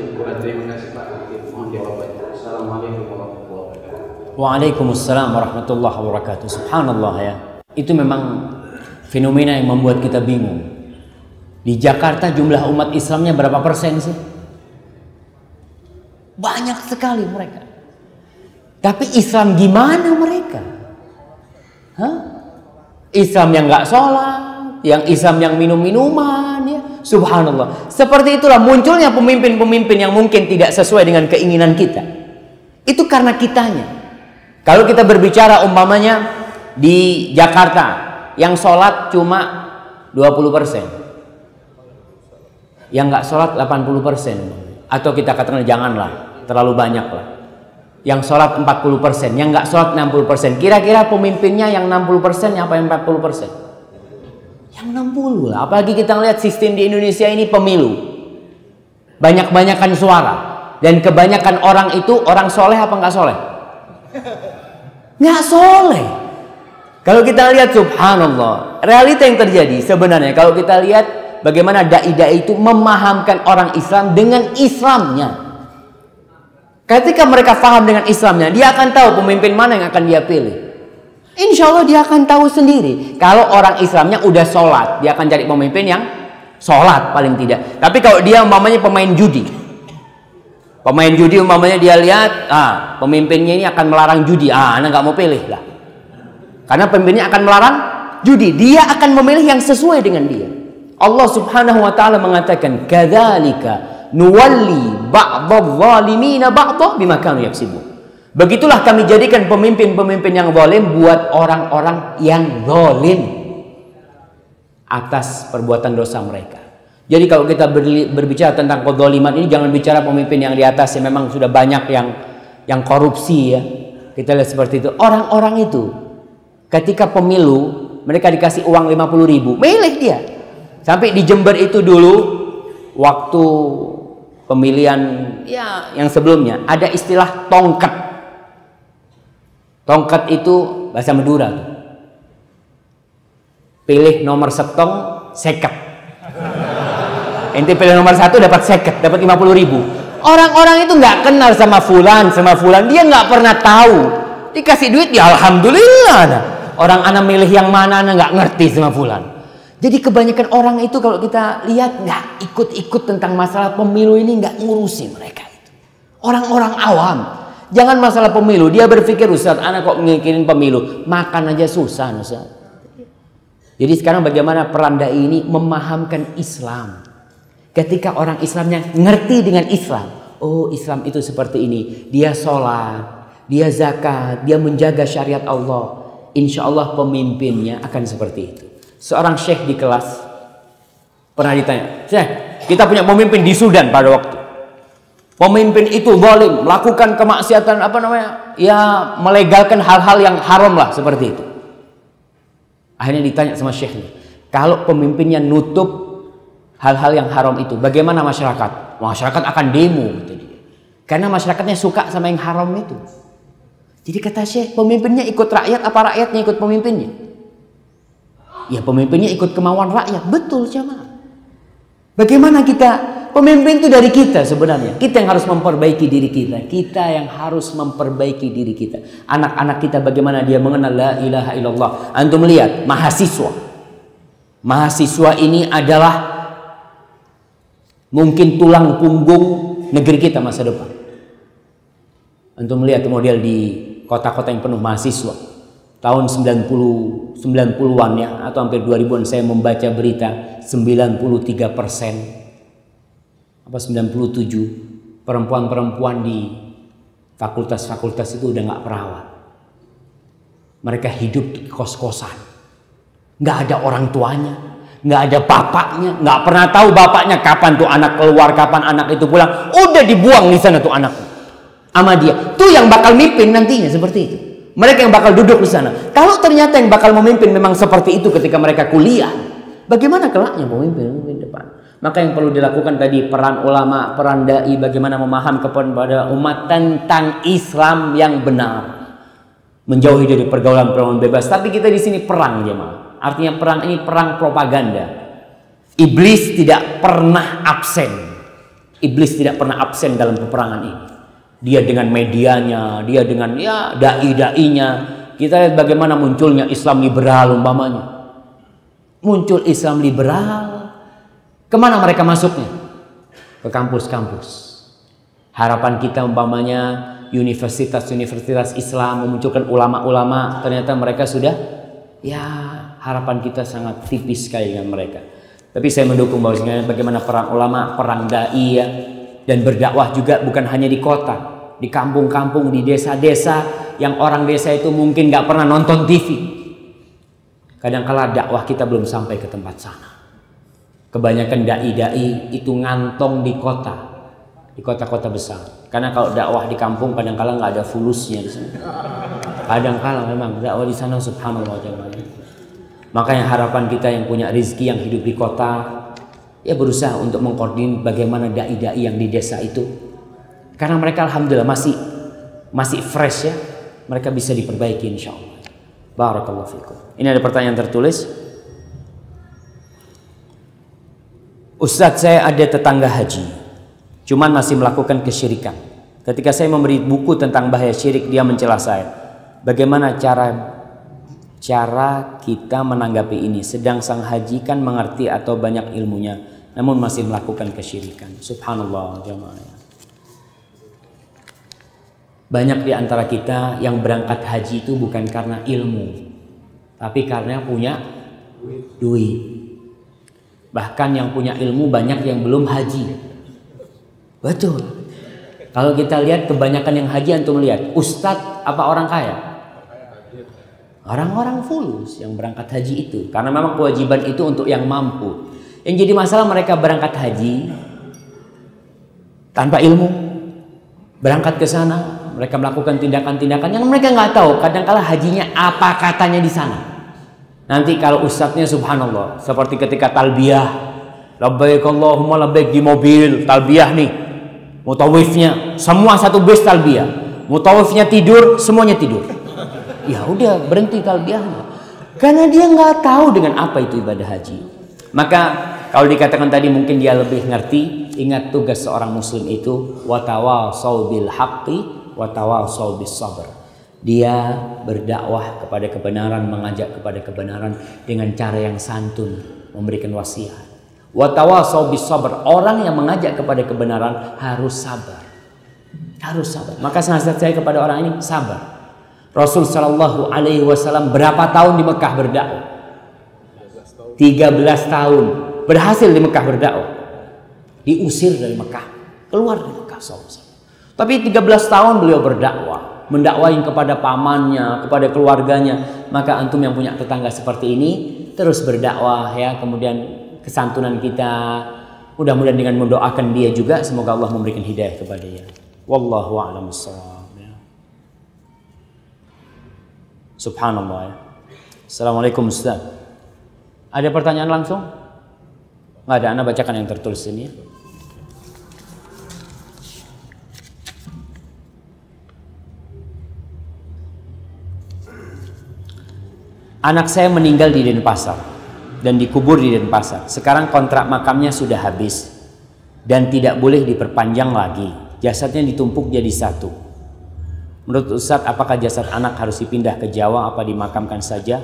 Pak. Mohon jawabannya. Assalamualaikum warahmatullahi wabarakatuh. Waalaikumsalam warahmatullahi wabarakatuh. Subhanallah ya. Itu memang fenomena yang membuat kita bingung. Di Jakarta jumlah umat Islamnya berapa persen sih? Banyak sekali mereka. Tapi Islam gimana mereka? Islam yang nggak sholat, yang Islam yang minum-minuman, ya. Subhanallah. Seperti itulah munculnya pemimpin-pemimpin yang mungkin tidak sesuai dengan keinginan kita. Itu karena kitanya. Kalau kita berbicara umpamanya di Jakarta yang sholat cuma 20%, yang nggak sholat 80%, atau kita katakan janganlah terlalu banyak lah. Yang sholat 40%, yang nggak sholat 60%. Kira-kira pemimpinnya yang 60% apa yang 40%? Yang 60 lah. Apalagi kita lihat sistem di Indonesia ini pemilu. Banyak-banyakan suara. Dan kebanyakan orang itu orang soleh apa nggak soleh? Nggak soleh. Kalau kita lihat subhanallah, realita yang terjadi sebenarnya kalau kita lihat bagaimana dai-dai itu memahamkan orang Islam dengan Islamnya. Ketika mereka paham dengan Islamnya, dia akan tahu pemimpin mana yang akan dia pilih. Insya Allah dia akan tahu sendiri. Kalau orang Islamnya udah sholat, dia akan cari pemimpin yang sholat paling tidak. Tapi kalau dia umpamanya pemain judi, umpamanya dia lihat, pemimpinnya ini akan melarang judi, anak nggak mau pilih lah. Karena pemimpinnya akan melarang judi, dia akan memilih yang sesuai dengan dia. Allah Subhanahu wa taala mengatakan, "Kadzalika nuwalli ba'dadh-dhalimina ba'dha bima kanu yaksibun." Begitulah kami jadikan pemimpin-pemimpin yang zalim buat orang-orang yang zalim atas perbuatan dosa mereka. Jadi kalau kita berbicara tentang kezaliman ini, jangan bicara pemimpin yang di atas yang memang sudah banyak yang korupsi ya. Kita lihat seperti itu. Orang-orang itu ketika pemilu mereka dikasih uang 50.000, milih dia. Sampai di Jember itu dulu waktu pemilihan ya yang sebelumnya ada istilah tongkat. Tongkat itu bahasa Madura. Pilih nomor setong seket. Ente pilih nomor 1 dapat seket, dapat 50.000. Orang-orang itu nggak kenal sama fulan, dia nggak pernah tahu. Dikasih duit ya alhamdulillah. Orang anak milih yang mana nggak ngerti sama fulan. Jadi kebanyakan orang itu kalau kita lihat nggak ikut-ikut tentang masalah pemilu ini, nggak ngurusi mereka itu. Orang-orang awam. Jangan masalah pemilu, dia berpikir Ustaz, anak kok mikirin pemilu, makan aja susah Ustaz. Jadi sekarang bagaimana peran dai ini memahamkan Islam. Ketika orang Islamnya ngerti dengan Islam, oh Islam itu seperti ini, dia sholat, dia zakat, dia menjaga syariat Allah, insya Allah pemimpinnya akan seperti itu. Seorang syekh di kelas pernah ditanya, Syekh, kita punya pemimpin di Sudan pada waktu. Pemimpin itu zalim, melakukan kemaksiatan ya melegalkan hal-hal yang haram lah seperti itu. Akhirnya ditanya sama syekh nih, kalau pemimpinnya nutup hal-hal yang haram itu, bagaimana masyarakat? Masyarakat akan demo gitu dia. Karena masyarakatnya suka sama yang haram itu. Jadi kata syekh, pemimpinnya ikut rakyat apa rakyatnya ikut pemimpinnya? Ya pemimpinnya ikut kemauan rakyat. Betul jemaah. Bagaimana kita? Pemimpin itu dari kita sebenarnya. Kita yang harus memperbaiki diri kita. Kita yang harus memperbaiki diri kita. Anak-anak kita bagaimana dia mengenal la ilaha illallah. Antum lihat mahasiswa. Mahasiswa ini adalah mungkin tulang punggung negeri kita masa depan. Antum lihat model di kota-kota yang penuh mahasiswa. Tahun 90-an ya, atau hampir 2000-an saya membaca berita 93% apa 97 perempuan-perempuan di fakultas-fakultas itu udah nggak perawat. Mereka hidup di kos-kosan, nggak ada orang tuanya, nggak ada bapaknya, nggak pernah tahu bapaknya kapan tuh anak keluar, kapan anak itu pulang, udah dibuang di sana tuh anak sama dia. Tuh yang bakal mimpin nantinya seperti itu. Mereka yang bakal duduk di sana. Kalau ternyata yang bakal memimpin memang seperti itu ketika mereka kuliah, bagaimana kelaknya pemimpin depan? Maka yang perlu dilakukan tadi peran ulama, peran dai, bagaimana memaham kepada umat tentang Islam yang benar, menjauhi dari pergaulan-pergaulan bebas. Tapi kita di sini perang jemaah. Artinya perang ini perang propaganda. Iblis tidak pernah absen. Iblis tidak pernah absen dalam peperangan ini. Dia dengan medianya, dia dengan ya dai-dainya. Kita lihat bagaimana munculnya Islam liberal umpamanya. Muncul Islam liberal. Kemana mereka masuknya? Ke kampus-kampus. Harapan kita umpamanya universitas-universitas Islam memunculkan ulama-ulama, ternyata mereka sudah ya harapan kita sangat tipis sekali dengan mereka. Tapi saya mendukung bahwasanya bagaimana perang ulama, perang dai ya, dan berdakwah juga bukan hanya di kota, di kampung-kampung, di desa-desa yang orang desa itu mungkin nggak pernah nonton TV. Kadang-kala dakwah kita belum sampai ke tempat sana. Kebanyakan dai-dai itu ngantong di kota-kota besar. Karena kalau dakwah di kampung kadang-kala nggak ada fulusnya di sana. Kadang-kala memang dakwah di sana subhanallah. Makanya harapan kita yang punya rezeki yang hidup di kota, ya berusaha untuk mengkoordinir bagaimana dai-dai yang di desa itu. Karena mereka alhamdulillah masih fresh ya. Mereka bisa diperbaiki insyaallah. Barakallahu fikum. Ini ada pertanyaan tertulis. Ustadz, saya ada tetangga haji, cuman masih melakukan kesyirikan. Ketika saya memberi buku tentang bahaya syirik, dia mencela saya. Bagaimana cara kita menanggapi ini? Sedang sang haji kan mengerti atau banyak ilmunya, namun masih melakukan kesyirikan. Subhanallah jamaah. Banyak di antara kita yang berangkat haji itu bukan karena ilmu, tapi karena punya duit. Bahkan yang punya ilmu banyak yang belum haji. Betul. Kalau kita lihat kebanyakan yang haji, antum lihat ustadz apa orang kaya? Orang-orang fulus yang berangkat haji itu. Karena memang kewajiban itu untuk yang mampu. Yang jadi masalah mereka berangkat haji tanpa ilmu. Berangkat ke sana, mereka melakukan tindakan-tindakan yang mereka nggak tahu. Kadang-kala hajinya apa katanya di sana. Nanti kalau ustadznya subhanallah, seperti ketika talbiyah, labbaik Allahumma labbaik di mobil, talbiyah nih, mutawifnya semua satu bus talbiyah, mutawifnya tidur, semuanya tidur. Ya udah berhenti talbiyahnya, karena dia nggak tahu dengan apa itu ibadah haji. Maka kalau dikatakan tadi mungkin dia lebih ngerti. Ingat tugas seorang muslim itu watawasau bil haqqi watawasau bis sabr. Dia berdakwah kepada kebenaran, mengajak kepada kebenaran dengan cara yang santun, memberikan wasiat. Watawasau bis sabr. Orang yang mengajak kepada kebenaran harus sabar. Harus sabar. Maka nasihat saya kepada orang ini sabar. Rasul sallallahu alaihi wasallam berapa tahun di Mekah berdakwah? 13 tahun berhasil di Mekah berdakwah. Diusir dari Mekah, keluar dari Mekah SAW. Tapi 13 tahun beliau berdakwah, mendakwain kepada pamannya, kepada keluarganya. Maka antum yang punya tetangga seperti ini terus berdakwah ya. Kemudian kesantunan kita, mudah-mudahan dengan mendoakan dia juga, semoga Allah memberikan hidayah kepada dia. Wallahu a'lam bishawab. Subhanallah ya. Assalamualaikum Ustaz. Ada pertanyaan langsung? Nggak ada, Anda bacakan yang tertulis ini ya. Anak saya meninggal di Denpasar dan dikubur di Denpasar. Sekarang kontrak makamnya sudah habis dan tidak boleh diperpanjang lagi. Jasadnya ditumpuk jadi satu. Menurut Ustaz, apakah jasad anak harus dipindah ke Jawa apa dimakamkan saja?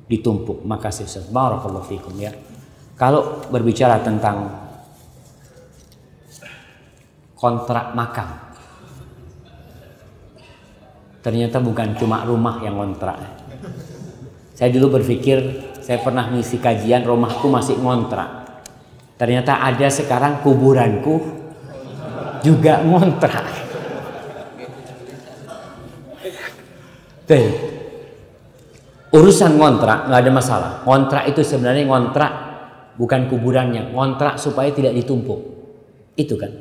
Ditumpuk. Makasih Ustaz. Barakallahu fikum ya. Kalau berbicara tentang kontrak makam, ternyata bukan cuma rumah yang kontrak. Saya dulu berpikir, saya pernah ngisi kajian, rumahku masih ngontrak. Ternyata ada sekarang kuburanku juga ngontrak. Tuh. Urusan ngontrak nggak ada masalah. Ngontrak itu sebenarnya ngontrak bukan kuburannya, ngontrak supaya tidak ditumpuk. Itu kan.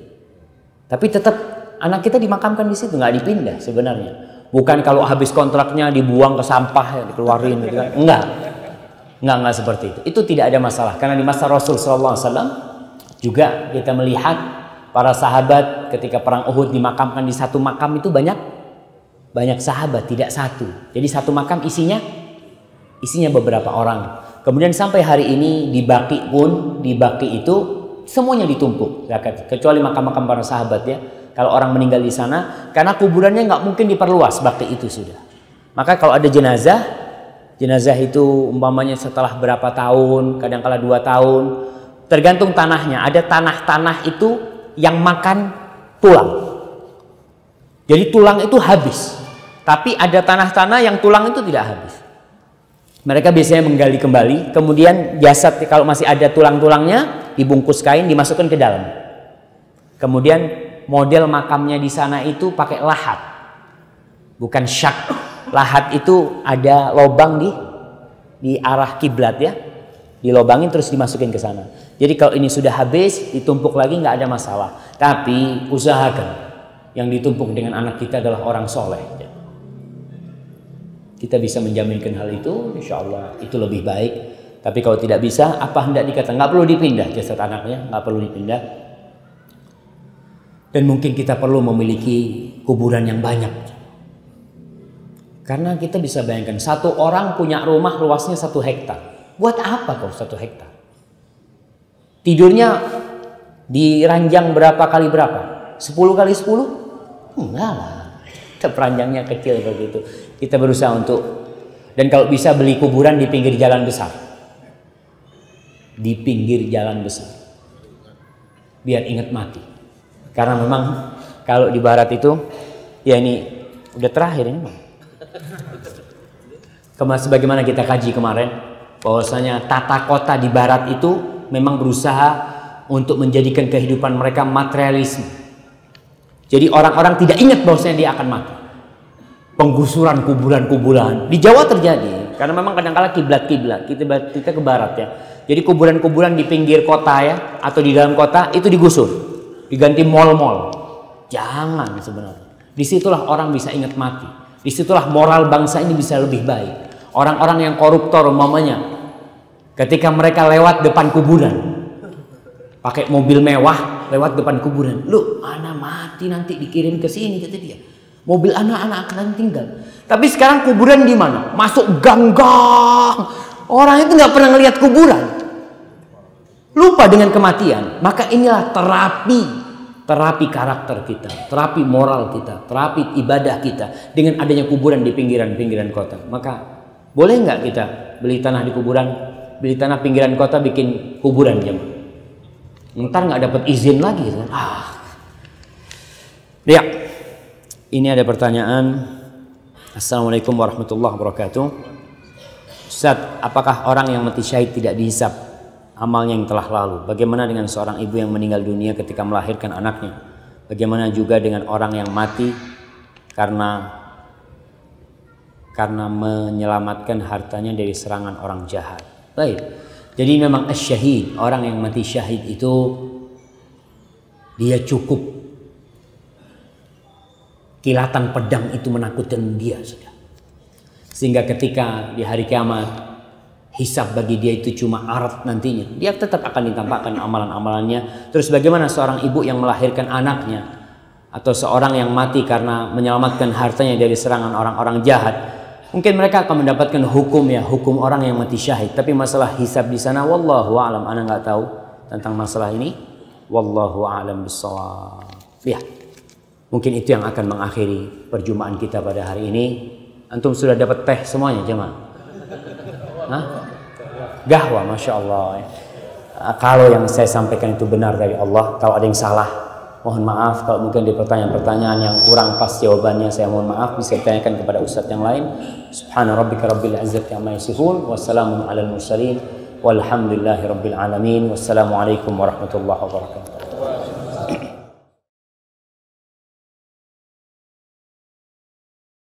Tapi tetap anak kita dimakamkan di situ, nggak dipindah sebenarnya. Bukan kalau habis kontraknya dibuang ke sampah ya, dikeluarin gitu kan. Enggak seperti itu. Itu tidak ada masalah karena di masa Rasul sallallahu alaihi wasallam juga kita melihat para sahabat ketika perang Uhud dimakamkan di satu makam itu banyak sahabat, tidak satu. Jadi satu makam isinya beberapa orang. Kemudian sampai hari ini di Baqi itu semuanya ditumpuk, kecuali makam-makam para sahabat ya. Kalau orang meninggal di sana, karena kuburannya nggak mungkin diperluas, Baqi itu sudah. Maka kalau ada jenazah itu umpamanya setelah berapa tahun, kadang-kala 2 tahun, tergantung tanahnya. Ada tanah-tanah itu yang makan tulang. Jadi tulang itu habis. Tapi ada tanah-tanah yang tulang itu tidak habis. Mereka biasanya menggali kembali, kemudian jasad kalau masih ada tulang-tulangnya dibungkus kain, dimasukkan ke dalam. Kemudian model makamnya di sana itu pakai lahat, bukan syak. Lahat itu ada lobang di arah kiblat ya, dilobangin terus dimasukin ke sana. Jadi kalau ini sudah habis, ditumpuk lagi nggak ada masalah. Tapi usahakan yang ditumpuk dengan anak kita adalah orang soleh. Kita bisa menjaminkan hal itu, insya Allah itu lebih baik. Tapi kalau tidak bisa, apa hendak dikatakan? Nggak perlu dipindah jasad anaknya, nggak perlu dipindah. Dan mungkin kita perlu memiliki kuburan yang banyak. Karena kita bisa bayangkan, satu orang punya rumah luasnya 1 hektar. Buat apa kau 1 hektar? Tidurnya di ranjang berapa kali berapa? 10 kali 10? Enggak lah. Ranjangnya kecil begitu. Kita berusaha untuk, dan kalau bisa beli kuburan di pinggir jalan besar. Di pinggir jalan besar. Biar ingat mati. Karena memang kalau di barat itu, ya ini udah terakhir ini Bang. Sebagaimana kita kaji kemarin, bahwasanya tata kota di barat itu memang berusaha untuk menjadikan kehidupan mereka materialisme. Jadi orang-orang tidak ingat bahwasanya dia akan mati. Penggusuran kuburan-kuburan di Jawa terjadi karena memang kadang-kala kiblat-kiblat kita ke barat ya. Jadi kuburan-kuburan di pinggir kota ya atau di dalam kota itu digusur, diganti mall-mall. Jangan sebenarnya. Disitulah orang bisa ingat mati. Disitulah moral bangsa ini bisa lebih baik. Orang-orang yang koruptor umpamanya, ketika mereka lewat depan kuburan, pakai mobil mewah lewat depan kuburan, lu anak mati nanti dikirim ke sini kata dia. Mobil anak-anak akan tinggal. Tapi sekarang kuburan di mana? Masuk gang-gang. Orang itu nggak pernah ngelihat kuburan. Lupa dengan kematian. Maka inilah terapi karakter kita, terapi moral kita, terapi ibadah kita dengan adanya kuburan di pinggiran-pinggiran kota. Maka boleh nggak kita beli tanah di kuburan, beli tanah pinggiran kota bikin kuburan jemaah? Ntar nggak dapat izin lagi kan? Ya, ini ada pertanyaan. Assalamualaikum warahmatullahi wabarakatuh. Ustaz, apakah orang yang mati syahid tidak dihisab amalnya yang telah lalu? Bagaimana dengan seorang ibu yang meninggal dunia ketika melahirkan anaknya? Bagaimana juga dengan orang yang mati karena menyelamatkan hartanya dari serangan orang jahat? Baik. Jadi memang asyahid, orang yang mati syahid itu dia cukup kilatan pedang itu menakutkan dia sudah. Sehingga ketika di hari kiamat hisab bagi dia itu cuma arat nantinya. Dia tetap akan ditampakkan amalan-amalannya. Terus bagaimana seorang ibu yang melahirkan anaknya atau seorang yang mati karena menyelamatkan hartanya dari serangan orang-orang jahat? Mungkin mereka akan mendapatkan hukum orang yang mati syahid. Tapi masalah hisab di sana, wallahu a'lam. Ana nggak tahu tentang masalah ini. Wallahu a'lam bissawab. Ya, mungkin itu yang akan mengakhiri perjumpaan kita pada hari ini. Antum sudah dapat teh semuanya jemaah? Hah? Gahwa, masya Allah. Kalau yang saya sampaikan itu benar dari Allah, kalau ada yang salah, mohon maaf. Kalau mungkin di pertanyaan-pertanyaan yang kurang pas jawabannya, saya mohon maaf. Bisa ditanyakan kepada ustadz yang lain. Subhana rabbika rabbil izzati amma yasifun. Wassalamun alal mursalin. Walhamdulillahi rabbil alamin. Wassalamualaikum warahmatullahi wabarakatuh.